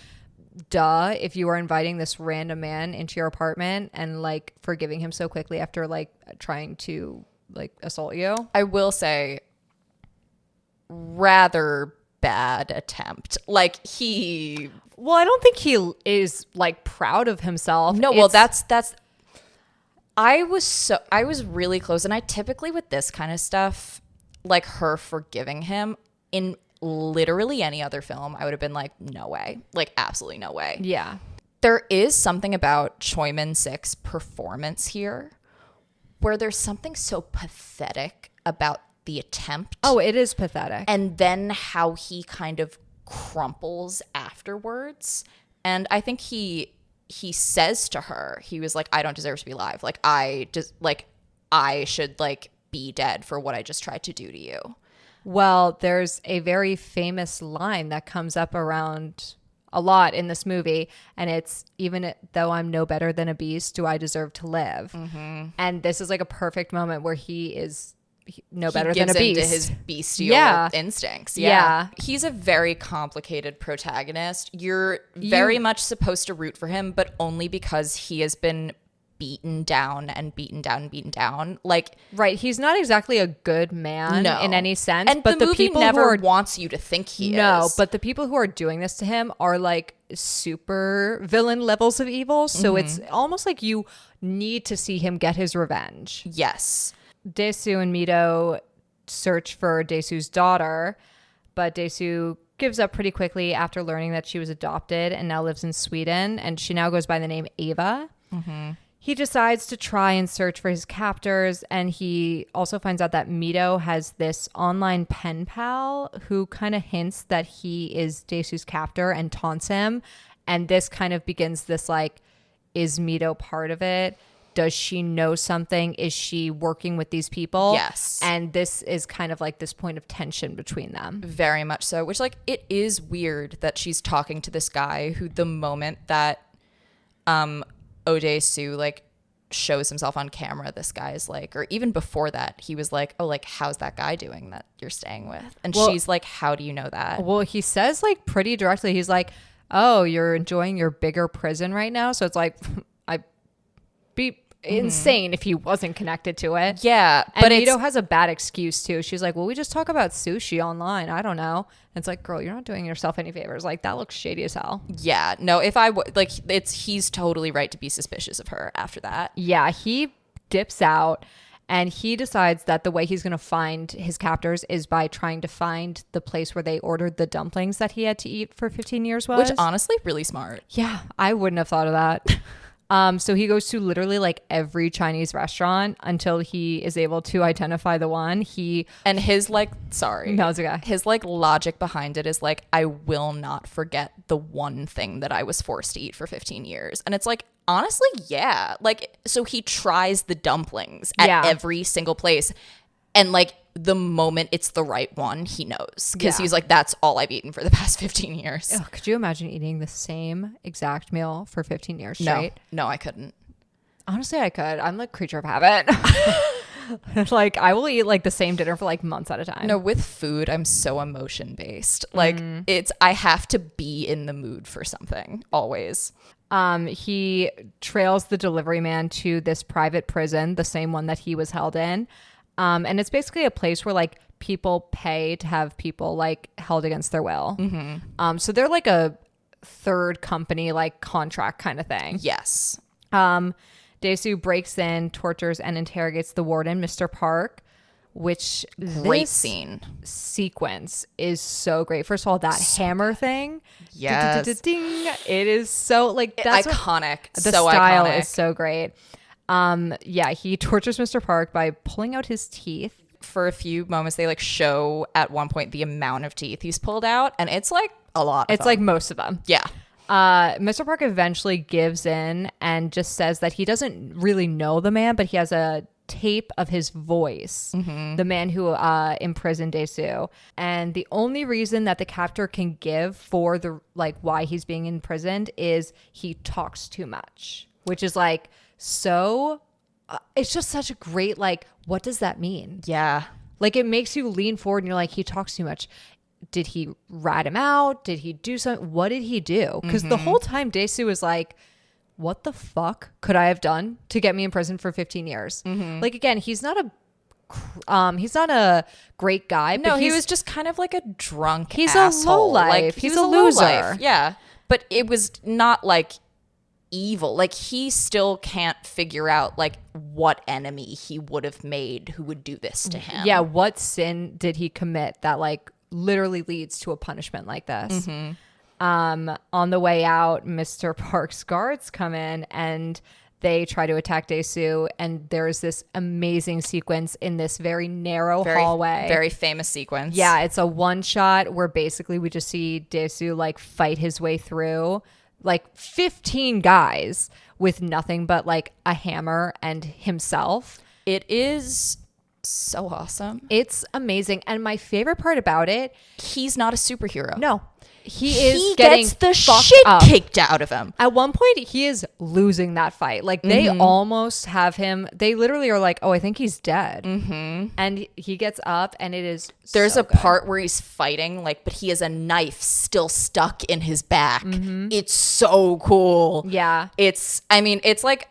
duh, if you are inviting this random man into your apartment and like forgiving him so quickly after like trying to like assault you. I will say, rather bad attempt. Like Well, I don't think he is like proud of himself. No, well, that's I was really close, and I typically with this kind of stuff, like her forgiving him in literally any other film, I would have been like, no way, like absolutely no way. Yeah. There is something about Choi Min-sik's performance here where there's something so pathetic about the attempt. Oh, it is pathetic. And then how he kind of crumples afterwards. And I think he says to her, he was like, I don't deserve to be alive. Like I should like be dead for what I just tried to do to you. Well, there's a very famous line that comes up around a lot in this movie, and it's, even though I'm no better than a beast, do I deserve to live? And this is like a perfect moment where he is no better than a beast. He gives into his bestial instincts. Yeah. He's a very complicated protagonist. You're very much supposed to root for him, but only because he has been beaten down and beaten down and beaten down. Like, right, he's not exactly a good man in any sense. And but the movie people never wants you to think he is. No, but the people who are doing this to him are like super villain levels of evil. So it's almost like you need to see him get his revenge. Yes. Dae-soo and Mito search for Dae-soo's daughter, but Dae-soo gives up pretty quickly after learning that she was adopted and now lives in Sweden, and she now goes by the name Ava. He decides to try and search for his captors, and he also finds out that Mito has this online pen pal who kind of hints that he is Dae-soo's captor and taunts him. And this kind of begins this like, is Mito part of it? Does she know something? Is she working with these people? Yes. And this is kind of like this point of tension between them. Very much so, which like it is weird that she's talking to this guy who the moment that Dae-soo like shows himself on camera, this guy is like, or even before that, he was like, oh, like, how's that guy doing that you're staying with? And she's like, how do you know that? Well, he says like pretty directly, he's like, oh, you're enjoying your bigger prison right now. So it's like, I'd be insane if he wasn't connected to it. Yeah. And But Mito has a bad excuse too. She's like, well, we just talk about sushi online. I don't know. And it's like, girl, you're not doing yourself any favors. Like, that looks shady as hell. Yeah. No, if I like, he's totally right to be suspicious of her after that. Yeah. He dips out and he decides that the way he's going to find his captors is by trying to find the place where they ordered the dumplings that he had to eat for 15 years was. Which honestly, really smart. Yeah. I wouldn't have thought of that. So he goes to literally like every Chinese restaurant until he is able to identify the one. And his like, sorry. No, it's okay. His like logic behind it is like, I will not forget the one thing that I was forced to eat for 15 years. And it's like, honestly, yeah. Like, so he tries the dumplings at every single place. And like the moment it's the right one, he knows. Because he's like, that's all I've eaten for the past 15 years. Ugh, could you imagine eating the same exact meal for 15 years straight? No, I couldn't. Honestly, I could. I'm like creature of habit. Like I will eat like the same dinner for like months at a time. No, with food, I'm so emotion based. Like I have to be in the mood for something always. He trails the delivery man to this private prison, the same one that he was held in. And it's basically a place where like people pay to have people like held against their will. So they're like a third company, like contract kind of thing. Yes. Dae-soo breaks in, tortures, and interrogates the warden, Mr. Park, which Great this scene. sequence is so great. First of all, that hammer thing. Yes. Ding. It is so like that's iconic. The so style iconic. is so great. He tortures Mr. Park by pulling out his teeth. For a few moments, they like show at one point the amount of teeth he's pulled out, and it's like a lot. It's like most of them. Yeah. Mr. Park eventually gives in and just says that he doesn't really know the man, but he has a tape of his voice, the man who imprisoned Dae-soo. And the only reason that the captor can give for the like why he's being imprisoned is he talks too much, which is like so it's just such a great like what does that mean? Yeah. Like it makes you lean forward and you're like, he talks too much. Did he rat him out? Did he do something? What did he do? Because the whole time Dae-soo was like, what the fuck could I have done to get me in prison for 15 years? Like, again, he's not a great guy. No, but he was just kind of like a drunk He's asshole. a lowlife. Like, He's he a was low loser. life. Yeah. But it was not like evil. Like he still can't figure out like what enemy he would have made who would do this to him. Yeah, what sin did he commit that like literally leads to a punishment like this? On the way out, Mr. Park's guards come in and they try to attack Dae-soo, and there's this amazing sequence in this very narrow hallway. Very famous sequence. Yeah, it's a one shot where basically we just see Dae-soo like fight his way through like 15 guys with nothing but like a hammer and himself. It is so awesome. It's amazing. And my favorite part about it, He's not a superhero. no, he He getting gets the fucked shit up. kicked out of him. At one point, he is losing that fight. Like, they almost have him. They literally are like, oh, I think he's dead. And he gets up, and it is There's so a good. part where he's fighting, like, but he has a knife still stuck in his back. It's so cool. Yeah. It's like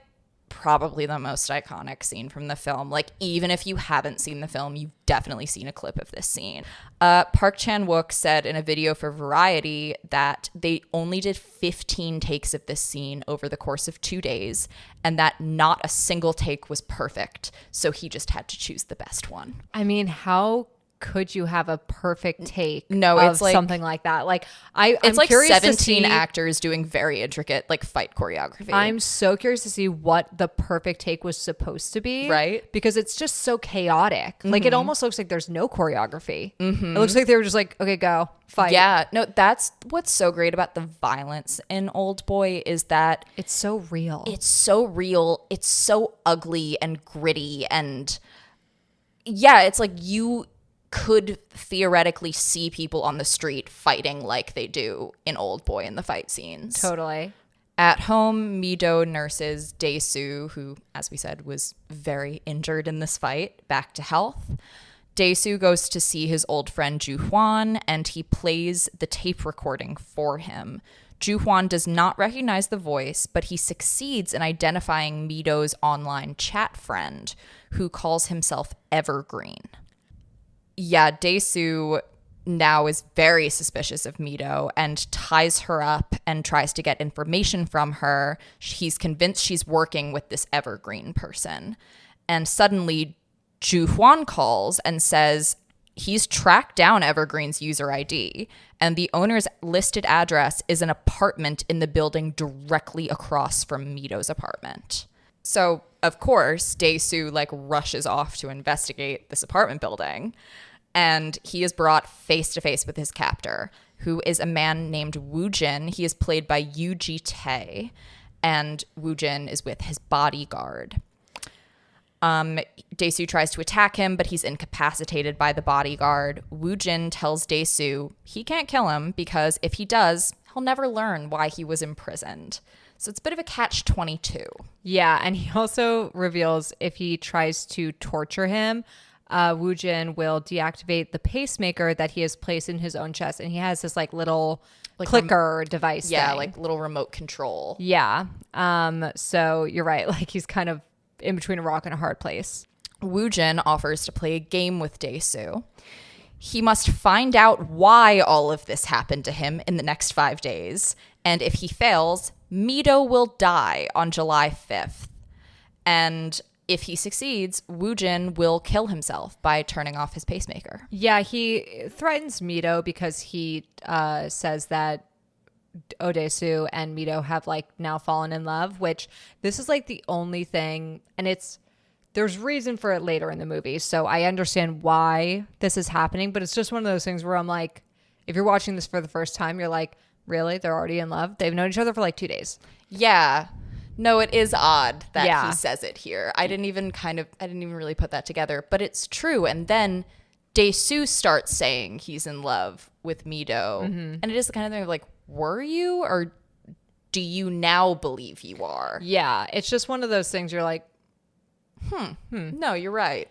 probably the most iconic scene from the film. Like, even if you haven't seen the film, you've definitely seen a clip of this scene. Park Chan-wook said in a video for Variety that they only did 15 takes of this scene over the course of 2 days, and that not a single take was perfect. So he just had to choose the best one. I mean, how could you have a perfect take it's of like something like that? Like, I'm like curious 17 to see, actors doing very intricate like fight choreography. I'm so curious to see what the perfect take was supposed to be. Right. Because it's just so chaotic. Like, it almost looks like there's no choreography. It looks like they were just like, okay, go, fight. Yeah, no, that's what's so great about the violence in Oldboy is that It's so real. it's so real, it's so ugly and gritty, and yeah, it's like you could theoretically see people on the street fighting like they do in Oldboy in the fight scenes. Totally. At home, Mido nurses Dae-soo, who, as we said, was very injured in this fight, back to health. Dae-soo goes to see his old friend Ju-hwan, and he plays the tape recording for him. Ju-hwan does not recognize the voice, but he succeeds in identifying Mido's online chat friend, who calls himself Evergreen. Yeah, Dae-soo now is very suspicious of Mido and ties her up and tries to get information from her. He's convinced she's working with this Evergreen person. And suddenly, Ju-hwan calls and says he's tracked down Evergreen's user ID, and the owner's listed address is an apartment in the building directly across from Mito's apartment. So, of course, Dae-soo like rushes off to investigate this apartment building, and he is brought face to face with his captor, who is a man named Woo-jin. He is played by Yoo-ji Tae, and Woo-jin is with his bodyguard. Dae-soo tries to attack him, but he's incapacitated by the bodyguard. Woo-jin tells Dae-soo he can't kill him because if he does, he'll never learn why he was imprisoned. So it's a bit of a catch-22. Yeah, and he also reveals if he tries to torture him, Woo-jin will deactivate the pacemaker that he has placed in his own chest. And he has this like little clicker device Yeah, thing. like little remote control. Yeah. So you're right. Like he's kind of in between a rock and a hard place. Woo-jin offers to play a game with Dae-soo. He must find out why all of this happened to him in the next 5 days. And if he fails, Mito will die on July 5th. And if he succeeds, Woo-jin will kill himself by turning off his pacemaker. Yeah, he threatens Mito because he says that Dae-soo and Mito have like now fallen in love, which this is like the only thing, and there's reason for it later in the movie, so I understand why this is happening, but it's just one of those things where I'm like, if you're watching this for the first time, you're like, really? They're already in love? They've known each other for like 2 days. Yeah. No, it is odd that Yeah. he says it here. I didn't even really put that together, but it's true. And then Dae-soo starts saying he's in love with Mito. And it is the kind of thing of like, were you, or do you now believe you are? Yeah, it's just one of those things you're like, No, you're right.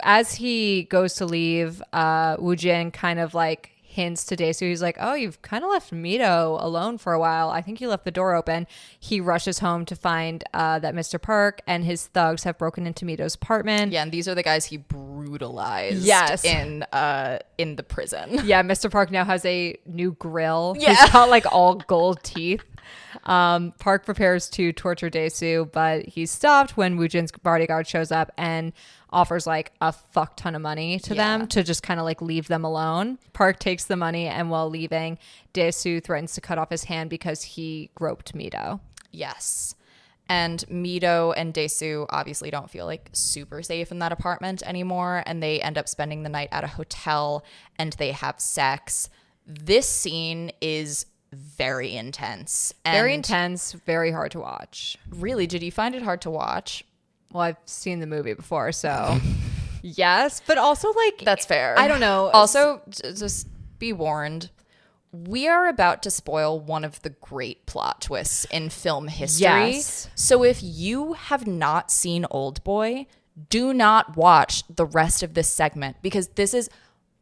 as he goes to leave, Woo-jin kind of like hints to Dae-soo. He's like, oh, you've kind of left Mito alone for a while. I think you left the door open. He rushes home to find that Mr. Park and his thugs have broken into Mito's apartment. Yeah, and these are the guys he brutalized Yes. in the prison. Yeah, Mr. Park now has a new grill. Yeah. He's got like all gold teeth. Park prepares to torture Dae-soo, but he's stopped when Woo-jin's bodyguard shows up and offers like a fuck ton of money to them to just kind of like leave them alone. Park takes the money, and while leaving, Dae-soo threatens to cut off his hand because he groped Mito. Yes. And Mito and Dae-soo obviously don't feel like super safe in that apartment anymore, and they end up spending the night at a hotel and they have sex. This scene is very intense. Very And intense, very hard to watch. Really, did you find it hard to watch? Well, I've seen the movie before, so yes, but also like That's fair. I don't know. Also, just be warned. We are about to spoil one of the great plot twists in film history. Yes. So if you have not seen Oldboy, do not watch the rest of this segment, because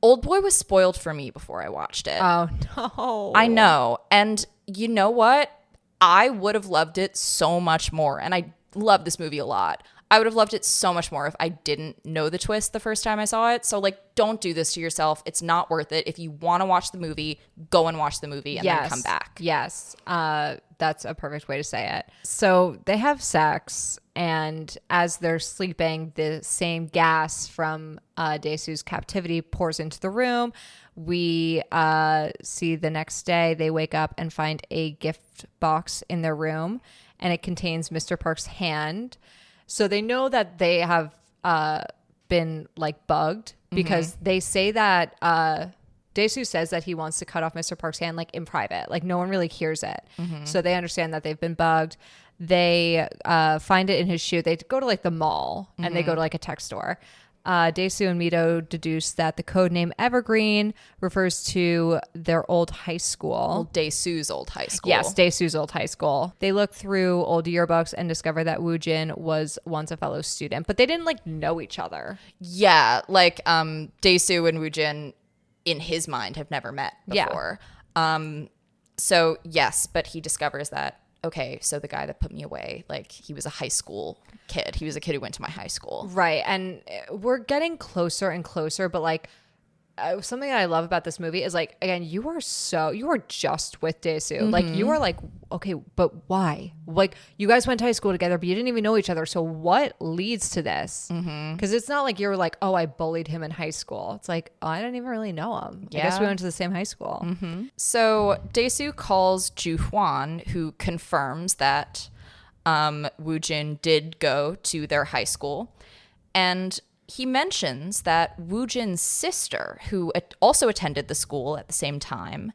Oldboy was spoiled for me before I watched it. Oh no. I know. And you know what? I would have loved it so much more. And I love this movie a lot. I would have loved it so much more if I didn't know the twist the first time I saw it. So, like, don't do this to yourself. It's not worth it. If you want to watch the movie, go and watch the movie and then come back. Yes. That's a perfect way to say it. So they have sex, and as they're sleeping, the same gas from Dae-soo's captivity pours into the room. We see the next day they wake up and find a gift box in their room, and it contains Mr. Park's hand. So they know that they have been like bugged, because they say that Dae-soo says that he wants to cut off Mr. Park's hand like in private, like no one really hears it. So they understand that they've been bugged. They find it in his shoe. They go to like the mall and they go to like a tech store. Dae-soo and Mito deduce that the code name Evergreen refers to their old high school. Dae-soo's old high school. Yes, Dae-soo's old high school. They look through old yearbooks and discover that Woo-jin was once a fellow student, but they didn't like know each other. Yeah, like Dae-soo and Woo-jin, in his mind, have never met before. So yes, but he discovers that, okay, so the guy that put me away, like, he was a high school kid. He was a kid who went to my high school. Right. And we're getting closer and closer, but like something that I love about this movie is like, again, you are just with Dae-soo. Like you are like, okay, but why? Like you guys went to high school together, but you didn't even know each other. So what leads to this? Because it's not like you're like, oh, I bullied him in high school. It's like, oh, I didn't even really know him. I guess we went to the same high school. So Dae-soo calls Ju-hwan, who confirms that Woo-jin did go to their high school. And he mentions that Woo-jin's sister, who also attended the school at the same time,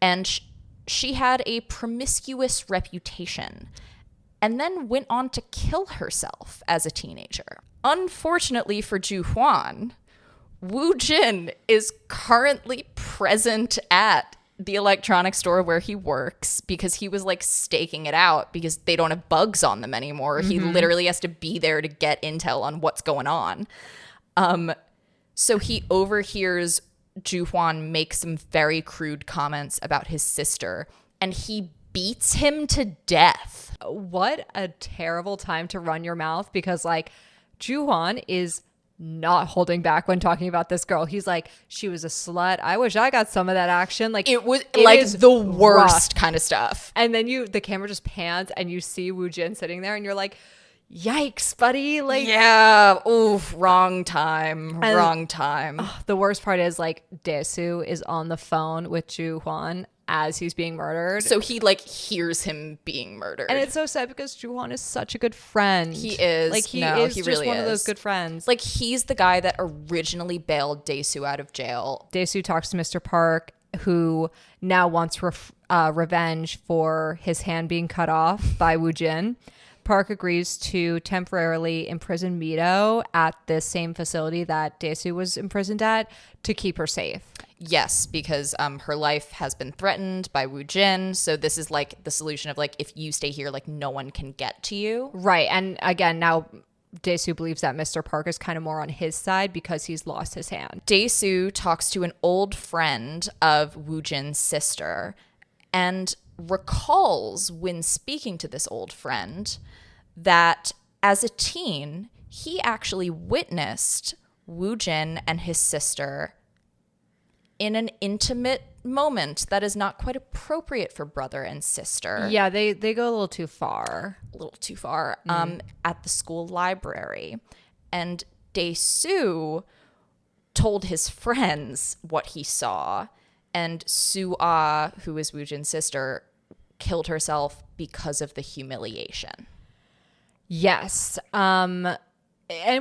and she had a promiscuous reputation, and then went on to kill herself as a teenager. Unfortunately for Ju-hwan, Woo-jin is currently present at the electronics store where he works because he was like staking it out because they don't have bugs on them anymore. He literally has to be there to get intel on what's going on. So he overhears Ju-hwan make some very crude comments about his sister, and he beats him to death. What a terrible time to run your mouth, because like Ju-hwan is not holding back when talking about this girl. He's like, she was a slut. I wish I got some of that action. Like it like the worst kind of stuff. And then the camera just pans and you see Woo-jin sitting there and you're like, yikes, buddy. Like, yeah. Oof. Wrong time. The worst part is like Dae-soo is on the phone with Ju-hwan as he's being murdered. So he like hears him being murdered. And it's so sad because Ju-hwan is such a good friend. He is. Like he really just one of those good friends. Like he's the guy that originally bailed Dae-soo out of jail. Dae-soo talks to Mr. Park, who now wants revenge for his hand being cut off by Woo-jin. Park agrees to temporarily imprison Mito at the same facility that Dae-soo was imprisoned at to keep her safe. Yes, because her life has been threatened by Woo-jin. So this is like the solution of like, if you stay here, like no one can get to you. Right. And again, now Dae-soo believes that Mr. Park is kind of more on his side because he's lost his hand. Dae-soo talks to an old friend of Woo-jin's sister and recalls when speaking to this old friend that as a teen, he actually witnessed Woo-jin and his sister in an intimate moment that is not quite appropriate for brother and sister. Yeah, they go a little too far. At the school library. And Dae-soo told his friends what he saw, and Soo-ah, who is Woo-jin's sister, killed herself because of the humiliation. Yes. And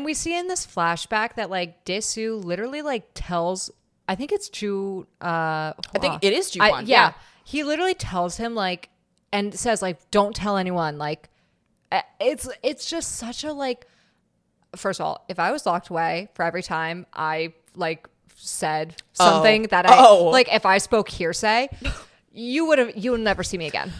we see in this flashback that like Dae-soo literally like tells, I think it's I think it is Ju-hwan. Yeah. He literally tells him like, and says like, don't tell anyone. Like it's just such a like, first of all, if I was locked away for every time I like said something that like if I spoke hearsay, you would never see me again.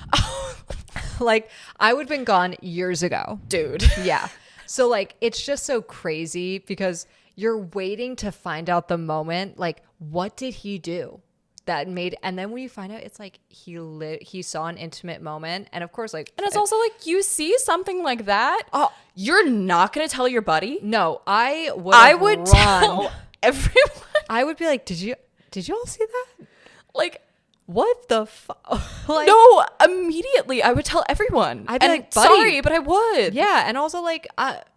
Like I would have been gone years ago, dude. Yeah. So like it's just so crazy because you're waiting to find out the moment, like what did he do that made, and then when you find out, it's like he saw an intimate moment, and of course like, and it's also like you see something like that, you're not gonna tell your buddy. No, I would tell everyone. I would be like, did you all see that? Like, what the fuck? Like, no, immediately I would tell everyone. I'd be like, buddy, sorry, but I would. Yeah, and also like,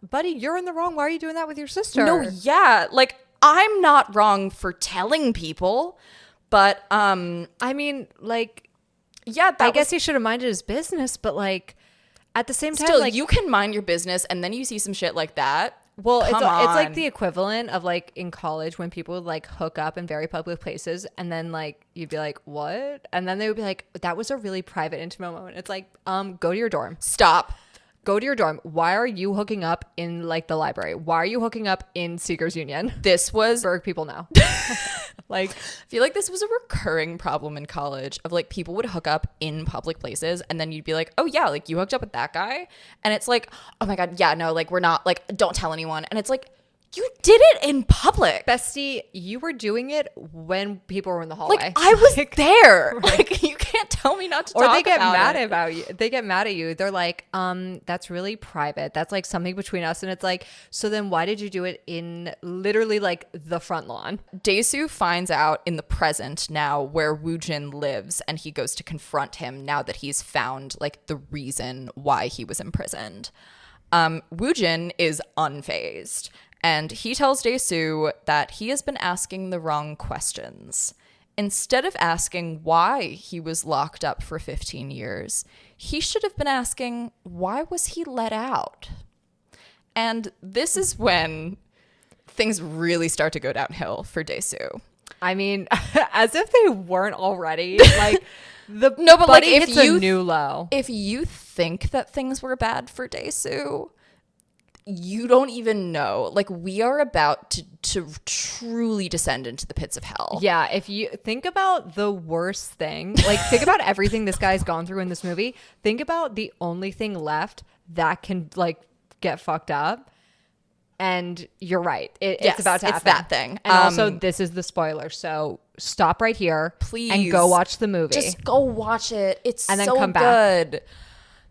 buddy, you're in the wrong. Why are you doing that with your sister? No, yeah, like I'm not wrong for telling people, but I mean, like, yeah, I guess he should have minded his business, but like, at the same time, still, like, you can mind your business, and then you see some shit like that. Well, it's like the equivalent of like in college when people would like hook up in very public places, and then like you'd be like, what? And then they would be like, that was a really private, intimate moment. It's like, go to your dorm. Stop. Go to your dorm. Why are you hooking up in like the library? Why are you hooking up in Seekers Union? This was Berg people now. Like, I feel like this was a recurring problem in college of like people would hook up in public places, and then you'd be like, oh yeah, like you hooked up with that guy, and it's like, oh my god, yeah, no, like we're not, like don't tell anyone, and it's like, you did it in public, bestie. You were doing it when people were in the hallway. Like I was there. Right. Like you can't tell tell me not to or talk they get about mad it. about you. They get mad at you. They're like, that's really private. That's like something between us. And it's like, so then why did you do it in literally like the front lawn? Dae-soo finds out in the present now where Woo-jin lives, and he goes to confront him now that he's found like the reason why he was imprisoned. Woo-jin is unfazed, and he tells Dae-soo that he has been asking the wrong questions. Instead of asking why he was locked up for 15 years, he should have been asking, why was he let out? And this is when things really start to go downhill for Dae-soo. I mean, as if they weren't already. Like, the No, but like, buddy if hits you a new low. if you think that things were bad for Dae-soo, you don't even know. Like, we are about to truly descend into the pits of hell. Yeah, if you think about the worst thing, like think about everything this guy's gone through in this movie. Think about the only thing left that can like get fucked up. And you're right. It's about to happen. It's that thing. And also, this is the spoiler. So stop right here, Please. and go watch the movie. Just go watch it. It's And then so come back. good.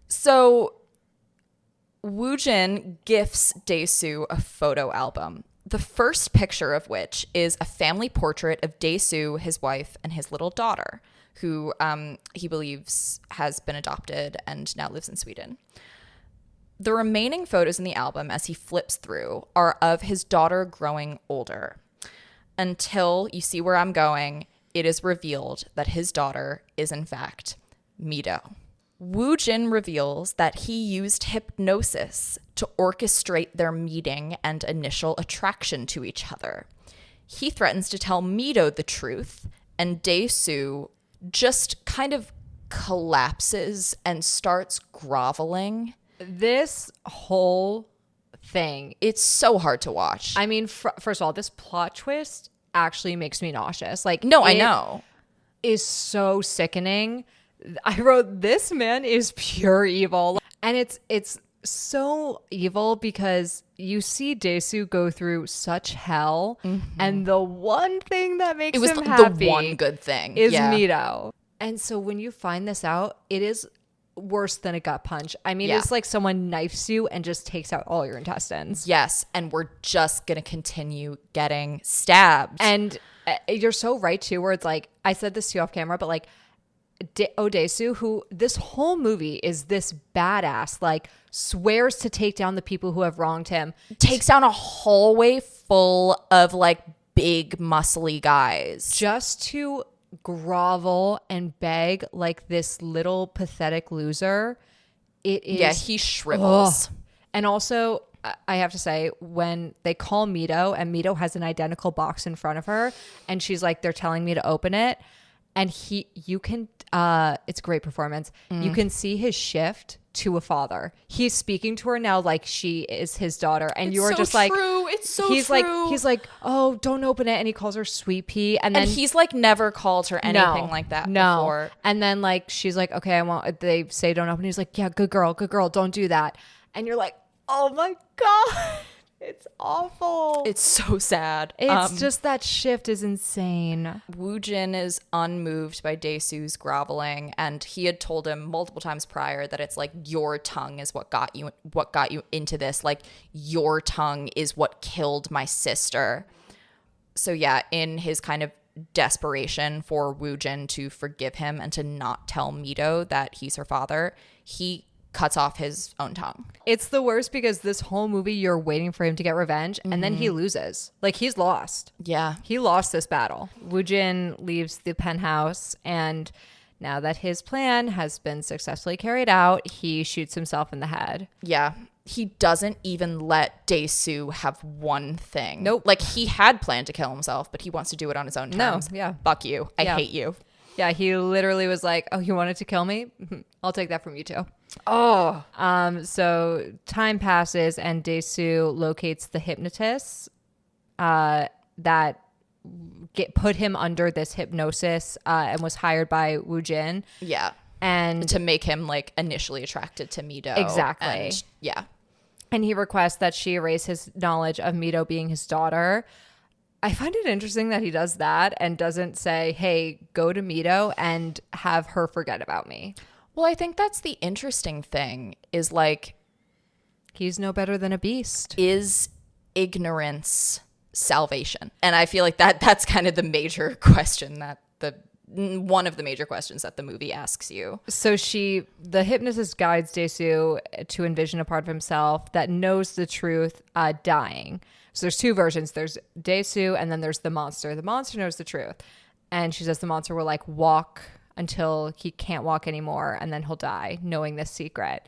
So Woo-jin gifts Dae-soo a photo album, the first picture of which is a family portrait of Dae-soo, his wife, and his little daughter, who he believes has been adopted and now lives in Sweden. The remaining photos in the album, as he flips through, are of his daughter growing older. Until you see where I'm going, it is revealed that his daughter is, in fact, Mido. Woo-jin reveals that he used hypnosis to orchestrate their meeting and initial attraction to each other. He threatens to tell Mido the truth, and Dae-soo just kind of collapses and starts groveling. This whole thing, It's so hard to watch. I mean, first of all, this plot twist actually makes me nauseous. Like, No, I it know. is so sickening. I wrote, this man is pure evil. And it's so evil because you see Dae-soo go through such hell, and the one thing that makes It was him the happy one good thing. is Yeah. Mido. And so when you find this out, it is worse than a gut punch. I mean, Yeah. it's like someone knifes you and just takes out all your intestines. Yes, and we're just going to continue getting stabbed. And you're so right too, where it's like, I said this to you off camera, but like Dae-soo, who this whole movie is this badass, like swears to take down the people who have wronged him, takes down a hallway full of like big muscly guys. just to grovel and beg like this little pathetic loser. It is. Yeah, he shrivels. Ugh. And also, I have to say, when they call Mido and Mido has an identical box in front of her, and she's like, they're telling me to open it, and you can, it's a great performance. You can see his shift to a father. He's speaking to her now like she is his daughter, and you are so just like, true. It's so he's true. like, oh, don't open it, and he calls her Sweet Pea, and then And he's like never called her anything like that before. and then like she's like, okay, I won't. They say don't open. He's like, yeah, good girl, don't do that. And you're like, oh my god, it's awful. It's so sad. It's just that shift is insane. Woo-jin is unmoved by Dae-soo's groveling, and he had told him multiple times prior that it's like, your tongue is what got you into this. Like, your tongue is what killed my sister. So yeah, in his kind of desperation for Woo-jin to forgive him and to not tell Mido that he's her father, he cuts off his own tongue. It's the worst because this whole movie you're waiting for him to get revenge, and then he loses. Like, he's lost. Yeah. He lost this battle. Woo-jin leaves the penthouse, and now that his plan has been successfully carried out, he shoots himself in the head. Yeah. He doesn't even let Dae-soo have one thing. Nope. Like, he had planned to kill himself, but he wants to do it on his own terms. yeah. Fuck you. I Yeah. hate you. Yeah, he literally was like, oh, you wanted to kill me? I'll take that from you too. Oh. So time passes, and Dae-soo locates the hypnotist that put him under this hypnosis and was hired by Woo-jin. Yeah. And To make him, like, initially attracted to Mido. Exactly. And, yeah. he requests that she erase his knowledge of Mido being his daughter. I find it interesting that he does that and doesn't say, hey, go to Mito and have her forget about me. Well, I think that's the interesting thing is like, he's no better than a beast. Is ignorance salvation? And I feel like that's kind of the major question that one of the major questions that the movie asks you. So the hypnotist guides Dae-soo to envision a part of himself that knows the truth, dying. So there's two versions. There's Dae-soo and then there's the monster. The monster knows the truth. And she says the monster will like walk until he can't walk anymore and then he'll die, knowing this secret.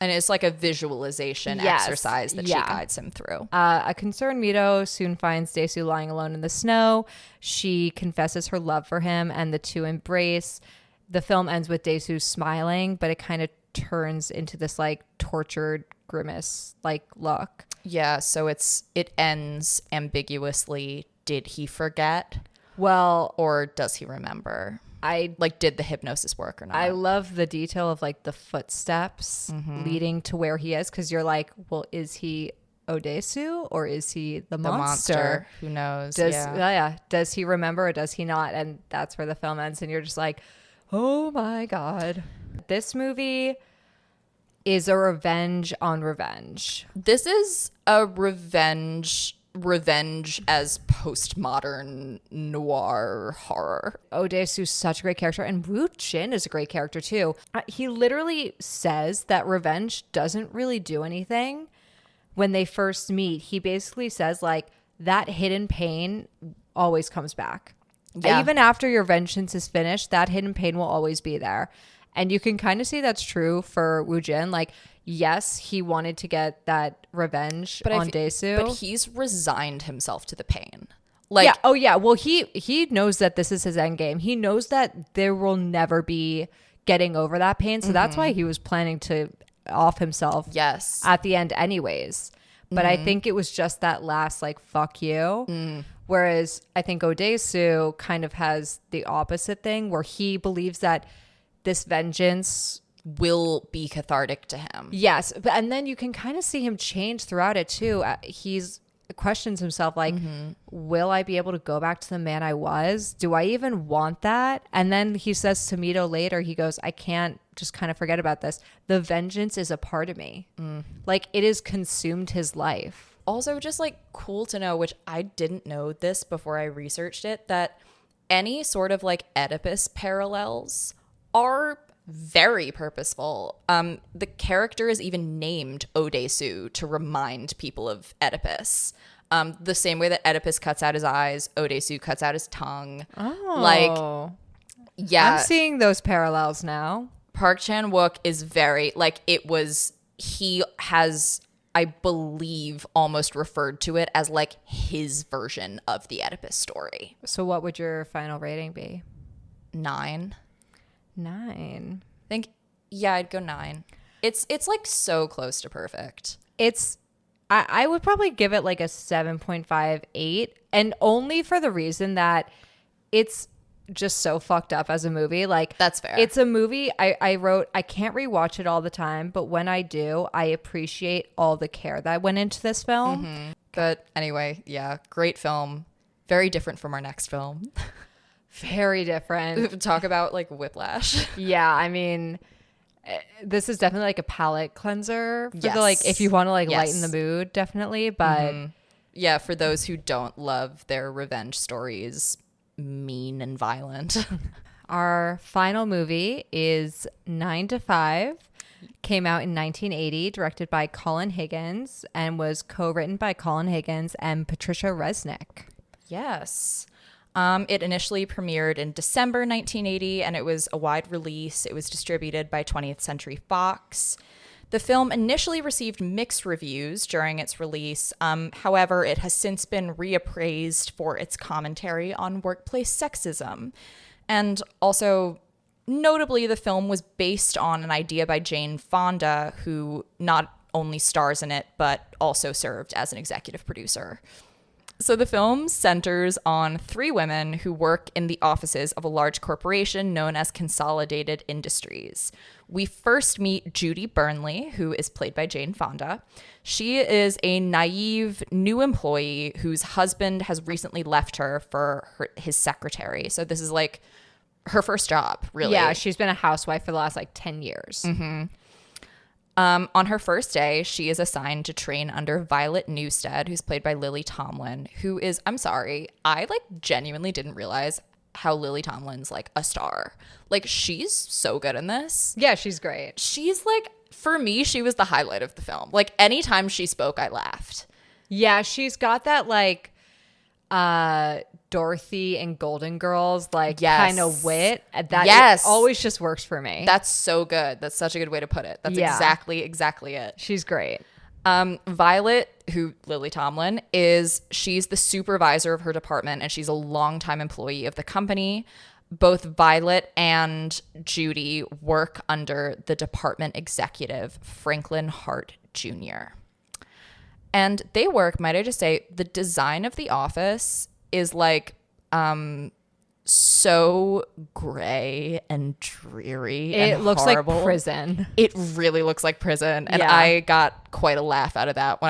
And it's like a visualization exercise that she guides him through. A concerned Mito soon finds Dae-soo lying alone in the snow. She confesses her love for him and the two embrace. The film ends with Dae-soo smiling, but it kind of turns into this like tortured grimace like look. Yeah, so it ends ambiguously. Did he forget? Well, or does he remember? Did the hypnosis work or not? I love the detail of like the footsteps leading to where he is, because you're like, well, is he Odesu or is he the monster? Who knows? Does he remember or does he not? And that's where the film ends, and you're just like, oh my God. This movie is a revenge on revenge. This is a revenge as postmodern noir horror. Odesu's such a great character, and Woo Jin is a great character too. He literally says that revenge doesn't really do anything. When they first meet, he basically says like that hidden pain always comes back. Yeah. Even after your vengeance is finished, that hidden pain will always be there. And you can kind of see that's true for Woo Jin. Like, yes, he wanted to get that revenge on Dae-soo. But he's resigned himself to the pain. Like, yeah. Oh, yeah. Well, he knows that this is his end game. He knows that there will never be getting over that pain. So that's why he was planning to off himself at the end anyways. But I think it was just that last, like, fuck you. Whereas I think Odesu kind of has the opposite thing, where he believes that this vengeance will be cathartic to him. Yes. And then you can kind of see him change throughout it too. He's questions himself like, will I be able to go back to the man I was? Do I even want that? And then he says to Mito later, he goes, I can't just kind of forget about this. The vengeance is a part of me. Like, it has consumed his life. Also, just like cool to know, which I didn't know this before I researched it, that any sort of like Oedipus parallels are very purposeful. The character is even named Odesu to remind people of Oedipus. The same way that Oedipus cuts out his eyes, Odesu cuts out his tongue. Oh. Like, yeah. I'm seeing those parallels now. Park Chan-wook is very, like, he has, I believe, almost referred to it as like his version of the Oedipus story. So what would your final rating be? 9. I think, yeah, I'd go 9. It's like so close to perfect. I would probably give it like a 7.58, and only for the reason that it's just so fucked up as a movie. Like, that's fair. It's a movie I wrote, I can't rewatch it all the time, but when I do, I appreciate all the care that went into this film. But anyway, yeah, great film. Very different from our next film. Very different. Talk about like whiplash. Yeah, I mean, this is definitely like a palate cleanser for the, like, if you want to like lighten the mood, definitely. But yeah, for those who don't love their revenge stories, mean and violent. Our final movie is 9 to 5. Came out in 1980, directed by Colin Higgins, and was co-written by Colin Higgins and Patricia Resnick. Yes. It initially premiered in December 1980, and it was a wide release. It was distributed by 20th Century Fox. The film initially received mixed reviews during its release. However, it has since been reappraised for its commentary on workplace sexism. And also, notably, the film was based on an idea by Jane Fonda, who not only stars in it, but also served as an executive producer. So the film centers on 3 women who work in the offices of a large corporation known as Consolidated Industries. We first meet Judy Burnley, who is played by Jane Fonda. She is a naive new employee whose husband has recently left her for his secretary. So this is like her first job, really. Yeah, she's been a housewife for the last like 10 years. On her first day, she is assigned to train under Violet Newstead, who's played by Lily Tomlin, who is, I'm sorry, I like genuinely didn't realize how Lily Tomlin's like a star. Like, she's so good in this. Yeah, she's great. She's like, for me, she was the highlight of the film. Like, anytime she spoke, I laughed. Yeah, she's got that like Dorothy and Golden Girls like kind of wit that Yes. always just works for me. That's so good. That's such a good way to put it. That's exactly it. She's great. Violet, who Lily Tomlin is, she's the supervisor of her department and she's a longtime employee of the company. Both Violet and Judy work under the department executive, Franklin Hart Jr. And they work, might I just say, the design of the office is like so gray and dreary and It looks horrible. like prison. It really looks like prison, and Yeah. I got quite a laugh out of that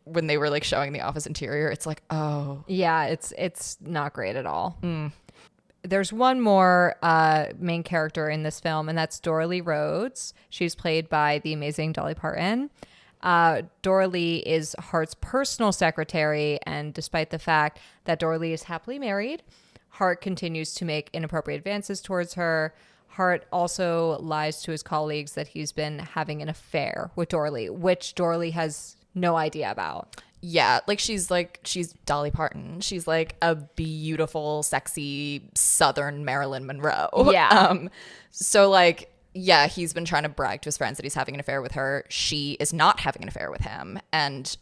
when they were like showing the office interior. It's like, oh, Yeah, it's not great at all. There's one more main character in this film, and that's Dorothy Rhodes. She's played by the amazing Dolly Parton. Dorothy is Hart's personal secretary, and despite the fact that Dorothy is happily married, Hart continues to make inappropriate advances towards her. Hart also lies to his colleagues that he's been having an affair with Dorothy, which Dorothy has no idea about. yeah, like she's Dolly Parton. She's like a beautiful, sexy Southern Marilyn Monroe. Yeah. So like, yeah, he's been trying to brag to his friends that he's having an affair with her. She is not having an affair with him, and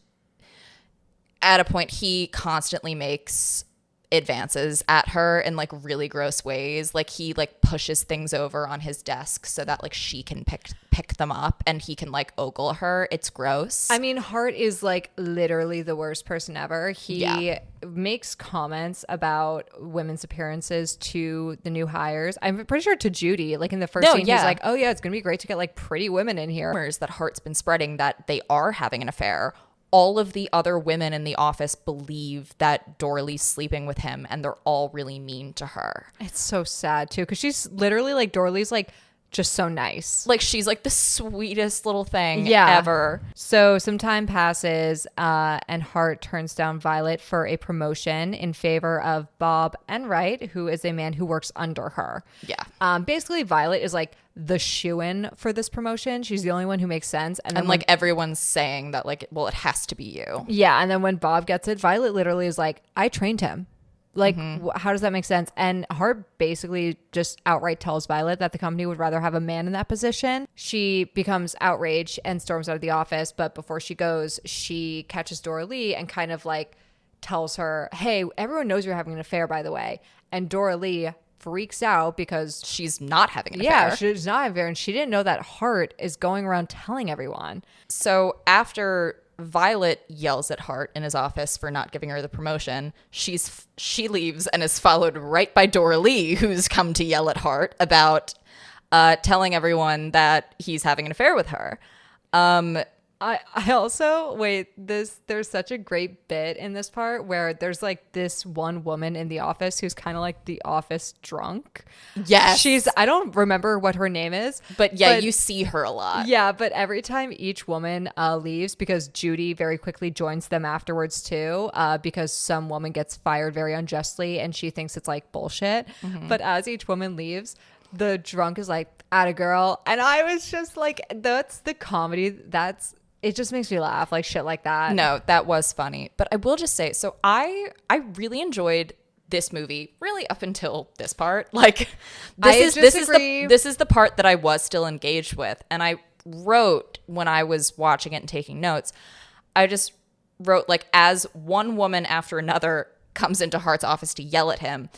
at a point, he constantly makes advances at her in like really gross ways. Like he like pushes things over on his desk so that like she can pick them up and he can like ogle her. It's gross. I mean, Hart is like literally the worst person ever. He makes comments about women's appearances to the new hires. I'm pretty sure to Judy, like in the first scene, he's like, oh yeah, it's going to be great to get like pretty women in here. Rumors that Hart's been spreading that they are having an affair. All of the other women in the office believe that Dorothy's sleeping with him and they're all really mean to her. It's so sad too, because she's literally like, Dorothy's like just so nice. Like she's like the sweetest little thing ever. So some time passes and Hart turns down Violet for a promotion in favor of Bob Enright, who is a man who works under her. Yeah. Basically, Violet is like the shoo-in for this promotion. She's the only one who makes sense. And then like everyone's saying that like, well, it has to be you. Yeah. And then when Bob gets it, Violet literally is like, I trained him. Like, how does that make sense? And Hart basically just outright tells Violet that the company would rather have a man in that position. She becomes outraged and storms out of the office. But before she goes, she catches Dora Lee and kind of like tells her, hey, everyone knows you're having an affair, by the way. And Dora Lee freaks out because she's not having an affair. Yeah, she's not having an affair. And she didn't know that Hart is going around telling everyone. So after Violet yells at Hart in his office for not giving her the promotion, she leaves and is followed right by Dora Lee, who's come to yell at Hart about telling everyone that he's having an affair with her. I also there's such a great bit in this part where there's like this one woman in the office who's kind of like the office drunk. Yes. I don't remember what her name is, but you see her a lot. Yeah, but every time each woman leaves, because Judy very quickly joins them afterwards too, because some woman gets fired very unjustly and she thinks it's like bullshit. But as each woman leaves, the drunk is like, atta girl. And I was just like, that's the comedy. It just makes me laugh, like shit like that. No, that was funny. But I will just say, so I really enjoyed this movie really up until this part. Like this is the part that I was still engaged with. And I wrote when I was watching it and taking notes, I just wrote like, as one woman after another comes into Hart's office to yell at him,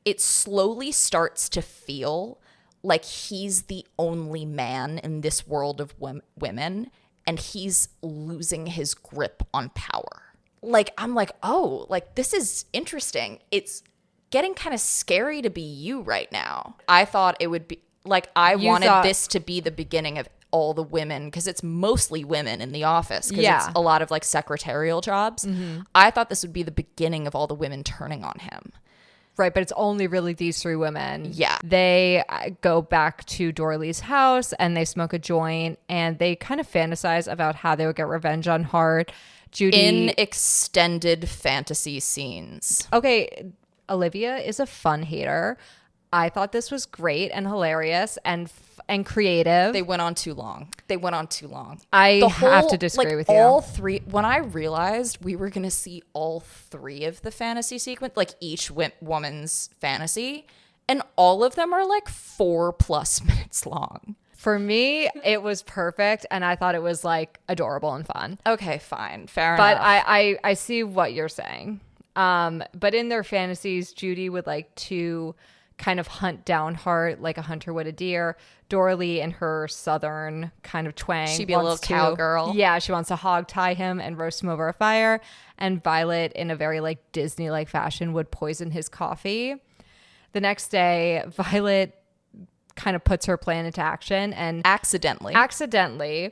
it slowly starts to feel like he's the only man in this world of women. And he's losing his grip on power. like, I'm like, oh, like, this is interesting. It's getting kind of scary to be you right now. I thought it would be, like, I wanted this to be the beginning of all the women, because it's mostly women in the office, because it's a lot of, like, secretarial jobs. I thought this would be the beginning of all the women turning on him. Right, but it's only really these 3 women. Yeah. They go back to Dorley's house and they smoke a joint and they kind of fantasize about how they would get revenge on Hart. Judy. In extended fantasy scenes. Okay, Olivia is a fun hater. I thought this was great and hilarious and creative. They went on too long. I have to disagree with you. All 3, when I realized we were going to see all 3 of the fantasy sequence, like each woman's fantasy, and all of them are like 4+ minutes long. For me, it was perfect, and I thought it was like adorable and fun. Okay, fine. Fair but enough. But I see what you're saying. But in their fantasies, Judy would like to kind of hunt down Hart like a hunter would a deer. Dorley, in her southern kind of twang, she'd be a little cowgirl. Yeah, she wants to hog tie him and roast him over a fire. And Violet, in a very like Disney-like fashion, would poison his coffee. The next day, Violet kind of puts her plan into action and accidentally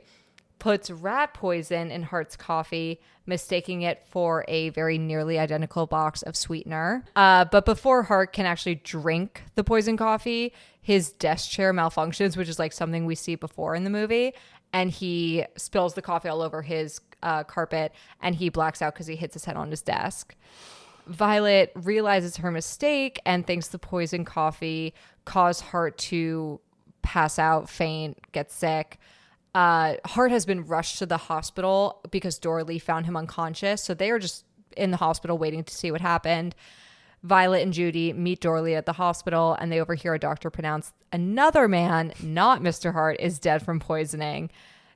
puts rat poison in Hart's coffee, mistaking it for a very nearly identical box of sweetener. But before Hart can actually drink the poison coffee, his desk chair malfunctions, which is like something we see before in the movie. And he spills the coffee all over his carpet and he blacks out because he hits his head on his desk. Violet realizes her mistake and thinks the poison coffee caused Hart to pass out, faint, get sick. Hart has been rushed to the hospital because Dorley found him unconscious. So they are just in the hospital waiting to see what happened. Violet and Judy meet Dorley at the hospital and they overhear a doctor pronounce another man, not Mr. Hart, is dead from poisoning.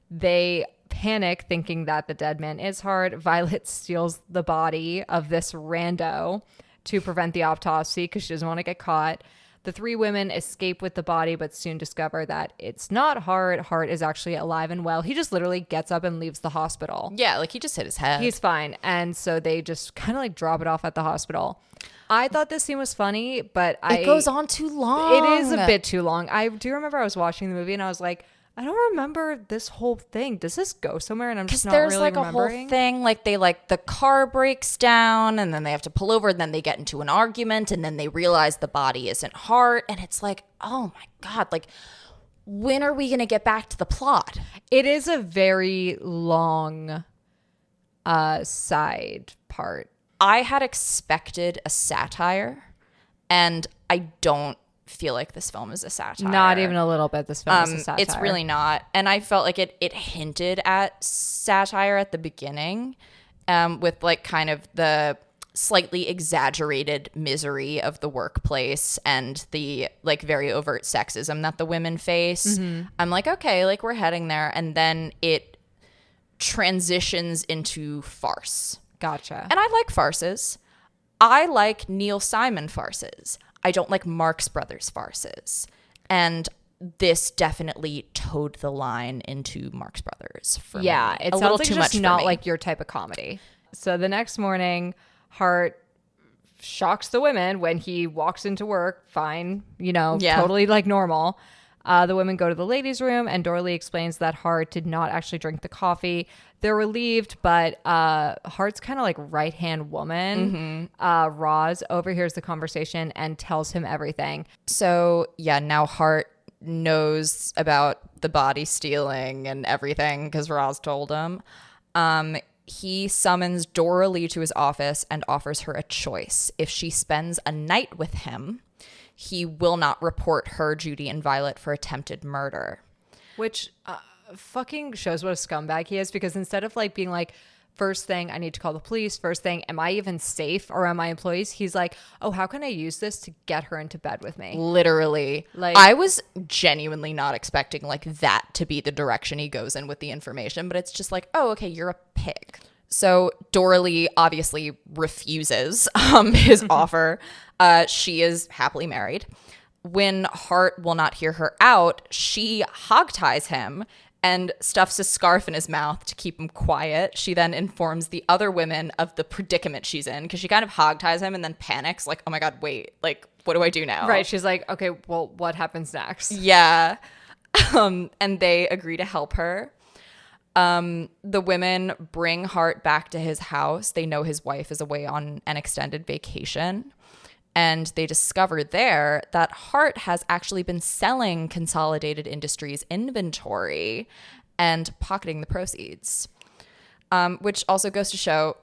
They panic thinking that the dead man is Hart. Violet steals the body of this rando to prevent the autopsy because she doesn't want to get caught. The 3 women escape with the body, but soon discover that it's not Hart. Hart is actually alive and well. He just literally gets up and leaves the hospital. Yeah, like he just hit his head. He's fine. And so they just kind of like drop it off at the hospital. I thought this scene was funny, but it goes on too long. It is a bit too long. I do remember I was watching the movie and I was like, I don't remember this whole thing. Does this go somewhere? And I'm just not really remembering. Because there's like a whole thing, like they like the car breaks down and then they have to pull over and then they get into an argument and then they realize the body isn't Hart. And it's like, oh my God, like when are we going to get back to the plot? It is a very long side part. I had expected a satire and I don't feel like this film is a satire. Not even a little bit. This film is a satire. It's really not. And I felt like it hinted at satire at the beginning, with like kind of the slightly exaggerated misery of the workplace and the like very overt sexism that the women face. I'm like, okay, like we're heading there. And then it transitions into farce. Gotcha. And I like farces. I like Neil Simon farces. I don't like Marx Brothers farces. And this definitely towed the line into Marx Brothers for me. Yeah, it sounds like just not like your type of comedy. So the next morning, Hart shocks the women when he walks into work, fine, totally like normal. The women go to the ladies' room and Dorley explains that Hart did not actually drink the coffee. They're relieved, but Hart's kind of like right-hand woman, Roz, overhears the conversation and tells him everything. So yeah, now Hart knows about the body stealing and everything because Roz told him. He summons Dorley to his office and offers her a choice. If she spends a night with him, he will not report her, Judy, and Violet for attempted murder. Which fucking shows what a scumbag he is, because instead of like being like, first thing, I need to call the police. First thing, am I even safe around my employees? He's like, oh, how can I use this to get her into bed with me? Literally. Like, I was genuinely not expecting like that to be the direction he goes in with the information, but it's just like, oh, okay, you're a pig. So Dorley obviously refuses his offer. She is happily married. When Hart will not hear her out, she hogties him and stuffs a scarf in his mouth to keep him quiet. She then informs the other women of the predicament she's in because she kind of hogties him and then panics like, oh my God, wait, like, what do I do now? Right. She's like, okay, well, what happens next? Yeah. And they agree to help her. The women bring Hart back to his house. They know his wife is away on an extended vacation. And they discover there that Hart has actually been selling Consolidated Industries inventory and pocketing the proceeds, which also goes to show,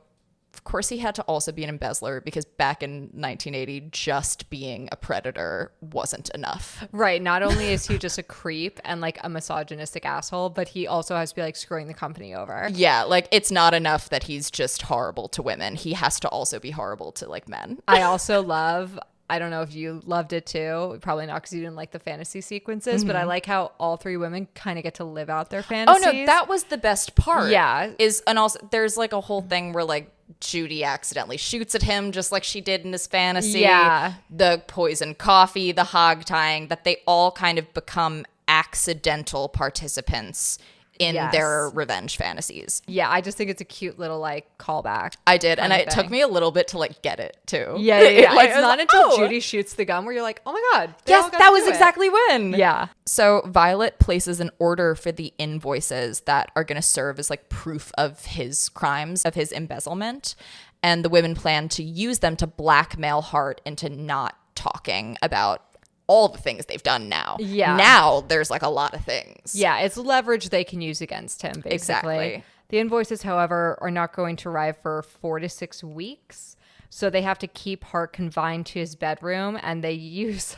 of course, he had to also be an embezzler because back in 1980, just being a predator wasn't enough. Right. Not only is he just a creep and like a misogynistic asshole, but he also has to be like screwing the company over. Yeah, like it's not enough that he's just horrible to women. He has to also be horrible to like men. I also love, I don't know if you loved it too, probably not because you didn't like the fantasy sequences, but I like how all three women kind of get to live out their fantasies. Oh no, that was the best part. Yeah. And also there's like a whole thing where like Judy accidentally shoots at him just like she did in his fantasy. Yeah. The poison coffee, the hog tying, that they all kind of become accidental participants in their revenge fantasies. Yeah, I just think it's a cute little like callback. I did, and it took me a little bit to like get it too. Yeah. Like, it's not until Judy shoots the gun where you're like, oh my God. Yes, that was exactly when. Yeah. So Violet places an order for the invoices that are going to serve as like proof of his crimes, of his embezzlement. And the women plan to use them to blackmail Hart into not talking about all the things they've done now. Yeah. Now there's like a lot of things. Yeah, it's leverage they can use against him, basically. Exactly. The invoices, however, are not going to arrive for 4 to 6 weeks. So they have to keep Hart confined to his bedroom, and they use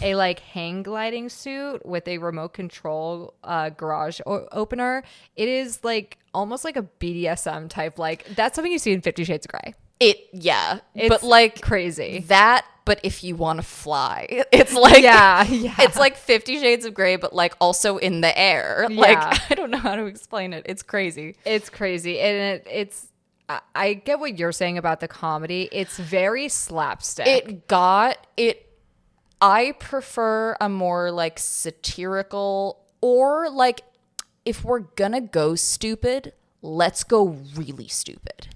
a like hang gliding suit with a remote control garage opener. It is like almost like a BDSM type, like that's something you see in 50 Shades of Grey. But like crazy. That, but if you want to fly, it's like, yeah. It's like 50 Shades of Grey, but like also in the air. Yeah. Like, I don't know how to explain it. It's crazy. It's crazy. And I get what you're saying about the comedy. It's very slapstick. I prefer a more like satirical, or like if we're gonna go stupid, let's go really stupid.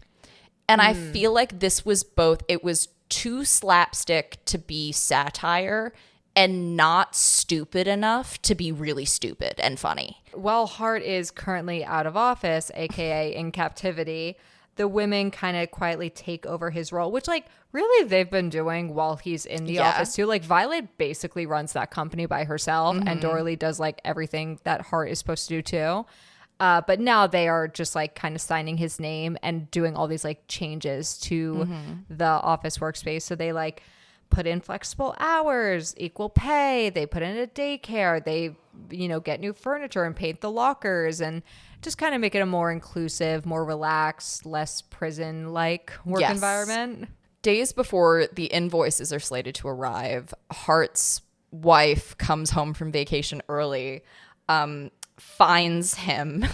And I feel like this was both, it was too slapstick to be satire and not stupid enough to be really stupid and funny. While Hart is currently out of office, aka in captivity, the women kind of quietly take over his role, which like really they've been doing while he's in the office too. Like Violet basically runs that company by herself, and Dorley does like everything that Hart is supposed to do too. But now they are just like kind of signing his name and doing all these like changes to the office workspace. So they like put in flexible hours, equal pay. They put in a daycare. They, get new furniture and paint the lockers and just kind of make it a more inclusive, more relaxed, less prison-like work environment. Days before the invoices are slated to arrive, Hart's wife comes home from vacation early, finds him,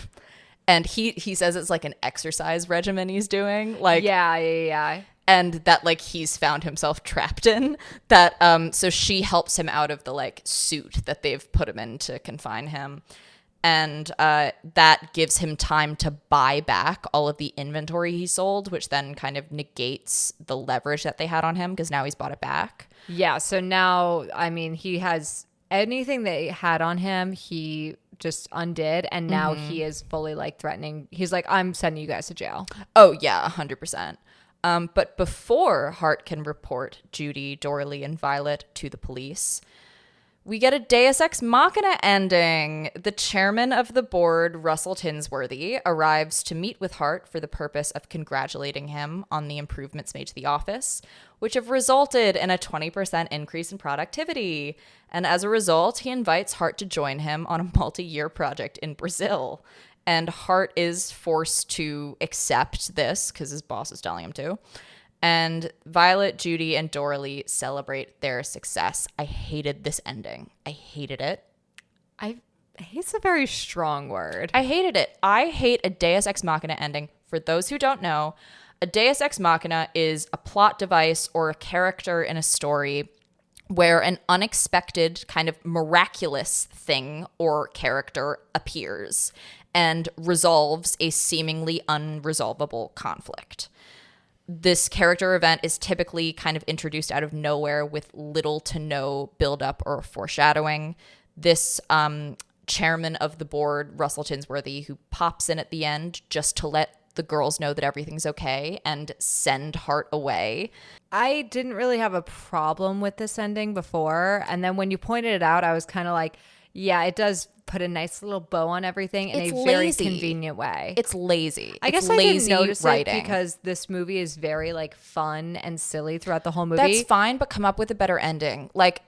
and he says it's like an exercise regimen he's doing, like and that like he's found himself trapped in that, so she helps him out of the like suit that they've put him in to confine him, and that gives him time to buy back all of the inventory he sold, which then kind of negates the leverage that they had on him because now he's bought it back. Yeah, so now I mean he has anything they had on him, he just undid, and now he is fully like threatening. He's like, I'm sending you guys to jail. Oh yeah, 100%. But before Hart can report Judy, Dorley, and Violet to the police, we get a Deus Ex Machina ending. The chairman of the board, Russell Tinsworthy, arrives to meet with Hart for the purpose of congratulating him on the improvements made to the office, which have resulted in a 20% increase in productivity. And as a result, he invites Hart to join him on a multi-year project in Brazil. And Hart is forced to accept this because his boss is telling him to. And Violet, Judy, and Dorley celebrate their success. I hated this ending. I hated it. Hate's a very strong word. I hated it. I hate a Deus Ex Machina ending. For those who don't know, a Deus Ex Machina is a plot device or a character in a story where an unexpected kind of miraculous thing or character appears and resolves a seemingly unresolvable conflict. This character event is typically kind of introduced out of nowhere with little to no buildup or foreshadowing. This chairman of the board, Russell Tinsworthy, who pops in at the end just to let the girls know that everything's okay and send Hart away. I didn't really have a problem with this ending before. And then when you pointed it out, I was kind of like, yeah, it does put a nice little bow on everything in It's a very lazy. Convenient way. It's lazy. I guess It's I didn't lazy notice writing. it because this movie is very like fun and silly throughout the whole movie. That's fine, but come up with a better ending. Like,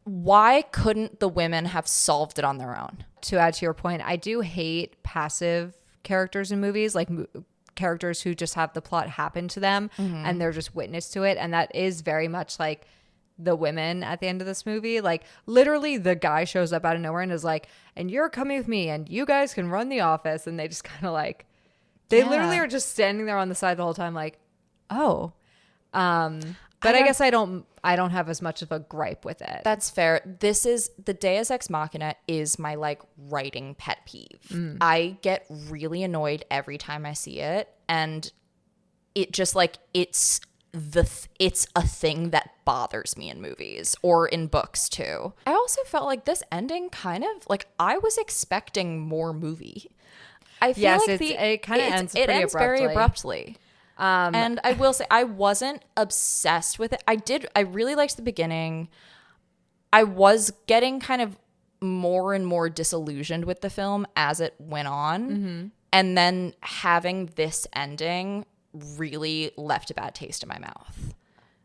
why couldn't the women have solved it on their own? To add to your point, I do hate passive characters in movies, like characters who just have the plot happen to them and they're just witness to it. And that is very much like the women at the end of this movie. Like literally the guy shows up out of nowhere and is like, and you're coming with me and you guys can run the office. And they just kind of like, they literally are just standing there on the side the whole time like, oh. But I guess I don't have as much of a gripe with it. That's fair. This is the Deus Ex Machina is my like writing pet peeve. I get really annoyed every time I see it, and it just like it's a thing that bothers me in movies or in books too. I also felt like this ending kind of like I was expecting more movie. I feel like it kind of ends very abruptly. And I will say I wasn't obsessed with it. I really liked the beginning. I was getting kind of more and more disillusioned with the film as it went on. And then having this ending really left a bad taste in my mouth.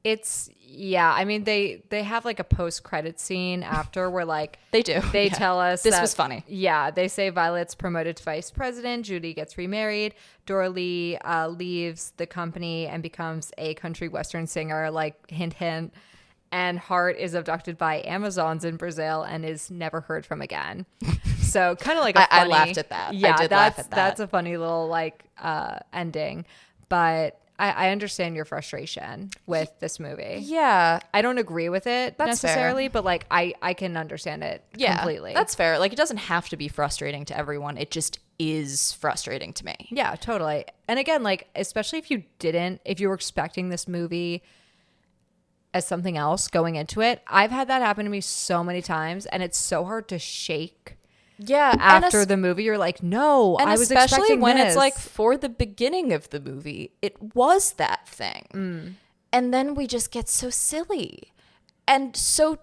I mean, they have like a post-credit scene after where like They do. They tell us This was funny. Yeah, they say Violet's promoted to vice president, Judy gets remarried, Dora Lee leaves the company and becomes a country western singer, like hint hint, and Hart is abducted by Amazons in Brazil and is never heard from again. So kind of like I laughed at that. Yeah, I did laugh at that. That's a funny little like ending, but I understand your frustration with this movie. Yeah. I don't agree with it That's necessarily, fair. but like I can understand it completely. That's fair. Like it doesn't have to be frustrating to everyone. It just is frustrating to me. Yeah, totally. And again, like especially if you were expecting this movie as something else going into it, I've had that happen to me so many times, and it's so hard to shake. Yeah, After the movie, you're like, no, and I was especially expecting when this. it's like for the beginning of the movie, it was that thing, and then we just get so silly and so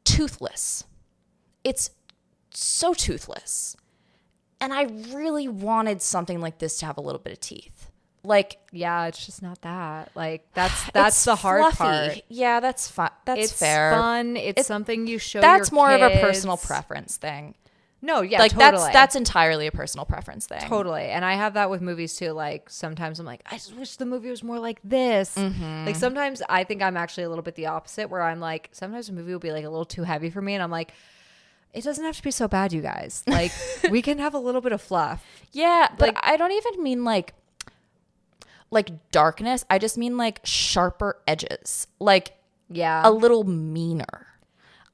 toothless. It's so toothless, and I really wanted something like this to have a little bit of teeth. Like, yeah, it's just not that. Like that's it's the hard fluffy. part. Yeah, that's fun. That's It's fair. fun. It's something you show. That's your more of a kids. personal preference thing. No, yeah, like totally. that's entirely a personal preference thing. Totally. And I have that with movies too. Like sometimes I'm like, I just wish the movie was more like this. Like sometimes I think I'm actually a little bit the opposite, where I'm like, sometimes a movie will be like a little too heavy for me. And I'm like, it doesn't have to be so bad, you guys. Like we can have a little bit of fluff. Yeah, but Like- I don't even mean like darkness. I just mean like sharper edges. Like Yeah. a little meaner.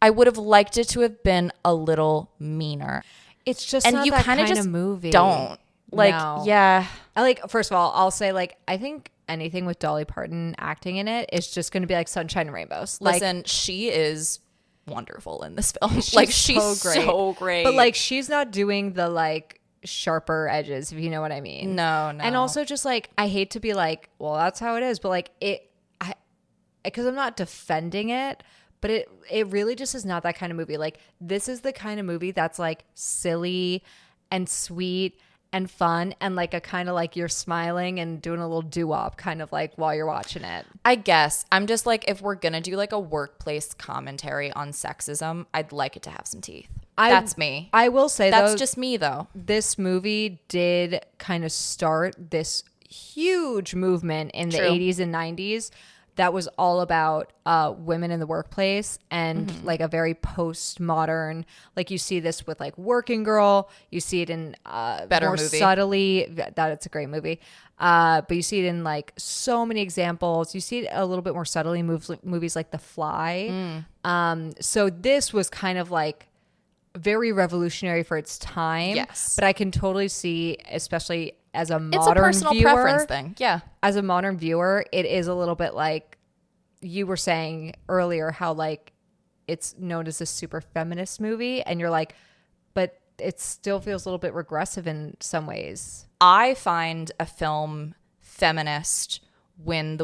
I would have liked it to have been a little meaner. It's just And not you that kind of just movie. don't. Like, No. yeah. I like, first of all, I'll say like, I think anything with Dolly Parton acting in it is just going to be like sunshine and rainbows. Like, Listen, she is wonderful in this film. She's so great. But like, she's not doing the like sharper edges, if you know what I mean. No. And also just like, I hate to be like, well, that's how it is. But like because I'm not defending it, but it really just is not that kind of movie. Like this is the kind of movie that's like silly and sweet and fun and like a kind of like you're smiling and doing a little doo-wop kind of like while you're watching it. I guess I'm just like, if we're gonna do like a workplace commentary on sexism, I'd like it to have some teeth. That's me. I will say That's though, just me though. this movie did kind of start this huge movement in the True. 80s and 90s that was all about women in the workplace and like a very postmodern, like you see this with like Working Girl, you see it in Better more movie. subtly, that it's a great movie, but you see it in like so many examples. You see it a little bit more subtly in movies like The Fly. So this was kind of like very revolutionary for its time. Yes. But I can totally see, especially as a modern It's a personal viewer, preference thing. Yeah. as a modern viewer, it is a little bit like you were saying earlier, how like it's known as a super feminist movie, and you're like, but it still feels a little bit regressive in some ways. I find a film feminist when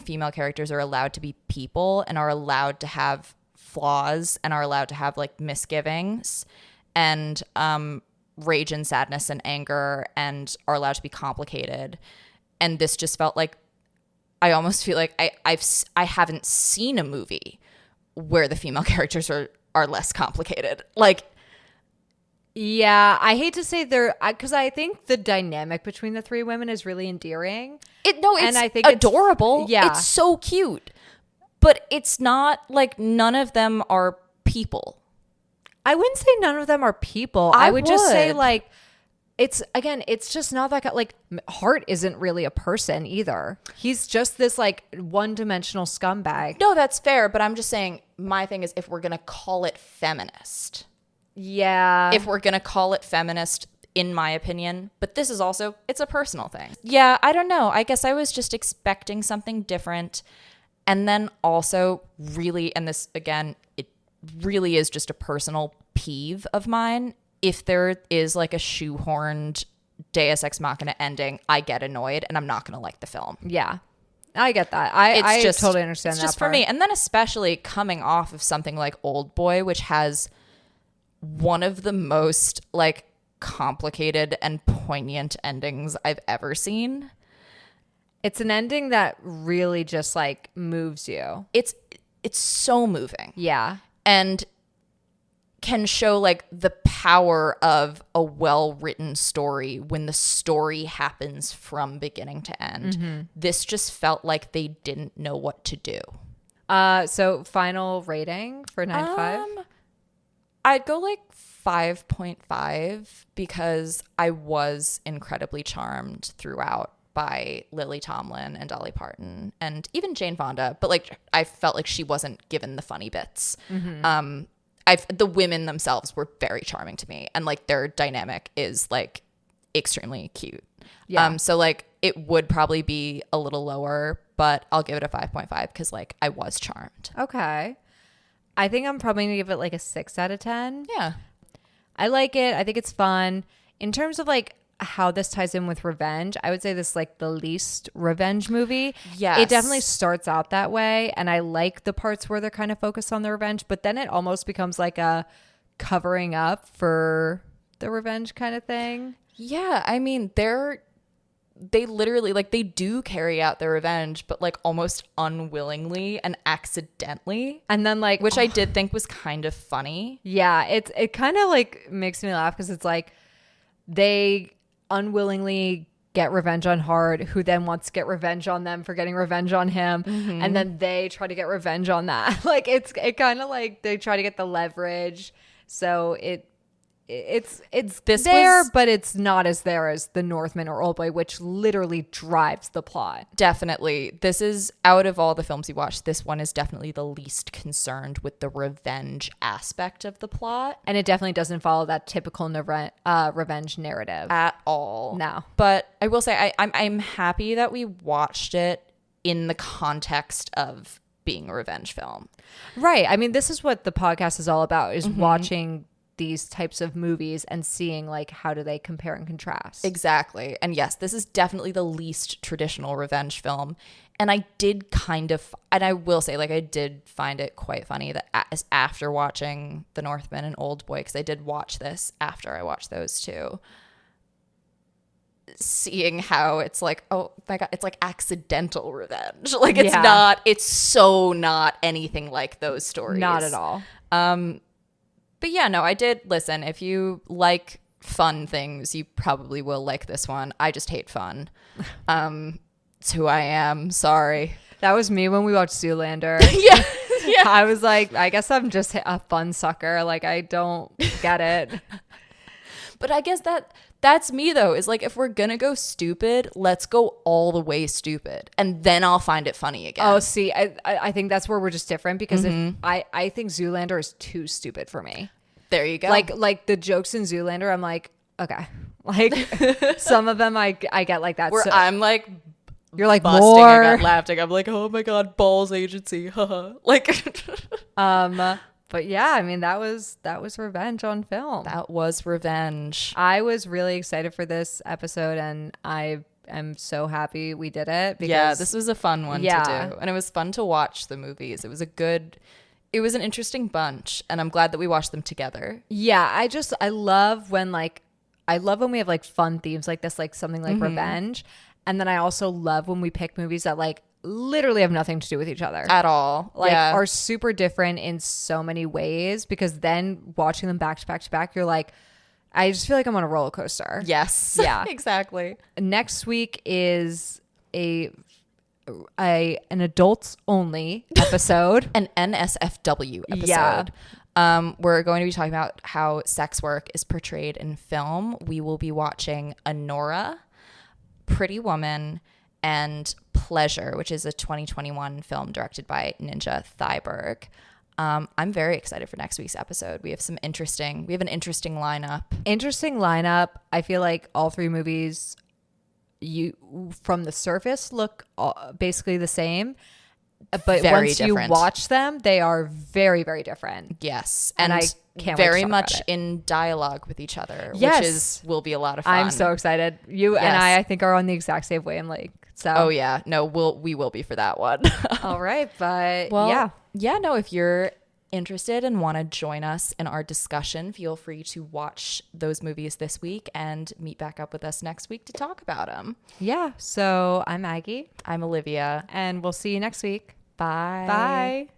female characters are allowed to be people and are allowed to have flaws and are allowed to have like misgivings and rage and sadness and anger and are allowed to be complicated. And this just felt like, I almost feel like I haven't seen a movie where the female characters are less complicated. Like, Yeah, I hate to say because I think the dynamic between the three women is really endearing. It's I think adorable. Yeah. It's so cute. But it's not like none of them are people. I wouldn't say none of them are people. I would just say would. like, it's just not that like Hart isn't really a person either. He's just this like one-dimensional scumbag. No, that's fair. But I'm just saying, my thing is, if we're going to call it feminist, Yeah. if we're going to call it feminist, in my opinion, but this is also, it's a personal thing. Yeah, I don't know. I guess I was just expecting something different. And then also really, and this again, it really is just a personal peeve of mine. If there is like a shoehorned Deus Ex Machina ending, I get annoyed and I'm not going to like the film. Yeah. I get that. I just totally understand it's that just part. for me. And then especially coming off of something like Oldboy, which has one of the most like complicated and poignant endings I've ever seen. It's an ending that really just like moves you. It's so moving. Yeah. And can show like the power of a well-written story when the story happens from beginning to end. This just felt like they didn't know what to do. So final rating for 9.5? I'd go like 5.5 because I was incredibly charmed throughout by Lily Tomlin and Dolly Parton and even Jane Fonda, but like I felt like she wasn't given the funny bits. The women themselves were very charming to me, and like their dynamic is like extremely cute. Yeah. So like it would probably be a little lower, but I'll give it a 5.5 because like I was charmed. Okay. I think I'm probably gonna give it like a 6 out of 10. Yeah. I like it. I think it's fun. In terms of like how this ties in with revenge, I would say this is like the least revenge movie. Yes. It definitely starts out that way, and I like the parts where they're kind of focused on the revenge, but then it almost becomes like a covering up for the revenge kind of thing. Yeah, I mean, they literally like they do carry out their revenge, but like almost unwillingly and accidentally, And then like which I did think was kind of funny. yeah, it kind of like makes me laugh because it's like they unwillingly get revenge on Hart, who then wants to get revenge on them for getting revenge on him, and then they try to get revenge on that. Like it kind of like they try to get the leverage. So it's This there, was- but it's not as there as the Northman or Oldboy, which literally drives the plot. Definitely. This is, out of all the films we watched, this one is definitely the least concerned with the revenge aspect of the plot And it definitely doesn't follow that typical revenge narrative. at all. No. But I will say I'm happy that we watched it in the context of being a revenge film. Right. I mean, this is what the podcast is all about, is watching these types of movies and seeing like how do they compare and contrast. Exactly. And yes, this is definitely the least traditional revenge film. And I did and I will say, like, I did find it quite funny that after watching The Northman and Oldboy, because I did watch this after I watched those two, seeing how it's like, oh my God, it's like accidental revenge. Like it's so not anything like those stories. Not at all. But yeah, no, I did listen. If you like fun things, you probably will like this one. I just hate fun. It's who I am. Sorry. That was me when we watched Zoolander. Yeah. Yeah. I was like, I guess I'm just a fun sucker. Like, I don't get it. But I guess that's me though, is like, if we're gonna go stupid, let's go all the way stupid, and then I'll find it funny again. Oh, see, I think that's where we're just different, because if I think Zoolander is too stupid for me. There you go. Like the jokes in Zoolander, I'm like, okay. Like some of them I get like that. Where So I'm like, you're like busting more. I got laughing. I'm like, oh my god, balls agency. Like But yeah, I mean, that was revenge on film. that was revenge. I was really excited for this episode, and I am so happy we did it. Because, Yeah, this was a fun one to Yeah. do. And it was fun to watch the movies. It was an interesting bunch, and I'm glad that we watched them together. yeah, I love when we have like fun themes like this, like something like revenge. And then I also love when we pick movies that like literally have nothing to do with each other. At all. Like Yeah. are super different in so many ways, because then watching them back to back to back, you're like, I just feel like I'm on a roller coaster. Yes. Yeah. Exactly. Next week is an adults only episode. An NSFW episode. Yeah. We're going to be talking about how sex work is portrayed in film. We will be watching Anora, Pretty Woman, and Pleasure, which is a 2021 film directed by Ninja Thyberg. I'm very excited for next week's episode. We have an interesting lineup. Interesting lineup. I feel like all three movies, from the surface, look basically the same, but Very once different. you watch them, they are very, very different. Yes. And I can't wait to very talk much about it. in dialogue with each other, Yes. will be a lot of fun. I'm so excited. You and Yes. I think are on the exact same wavelength. So Oh yeah. No, we will be for that one. all right, but Well, yeah. no, if you're interested and want to join us in our discussion, feel free to watch those movies this week and meet back up with us next week to talk about them. Yeah. So I'm Maggie, I'm Olivia. and we'll see you next week. Bye. Bye.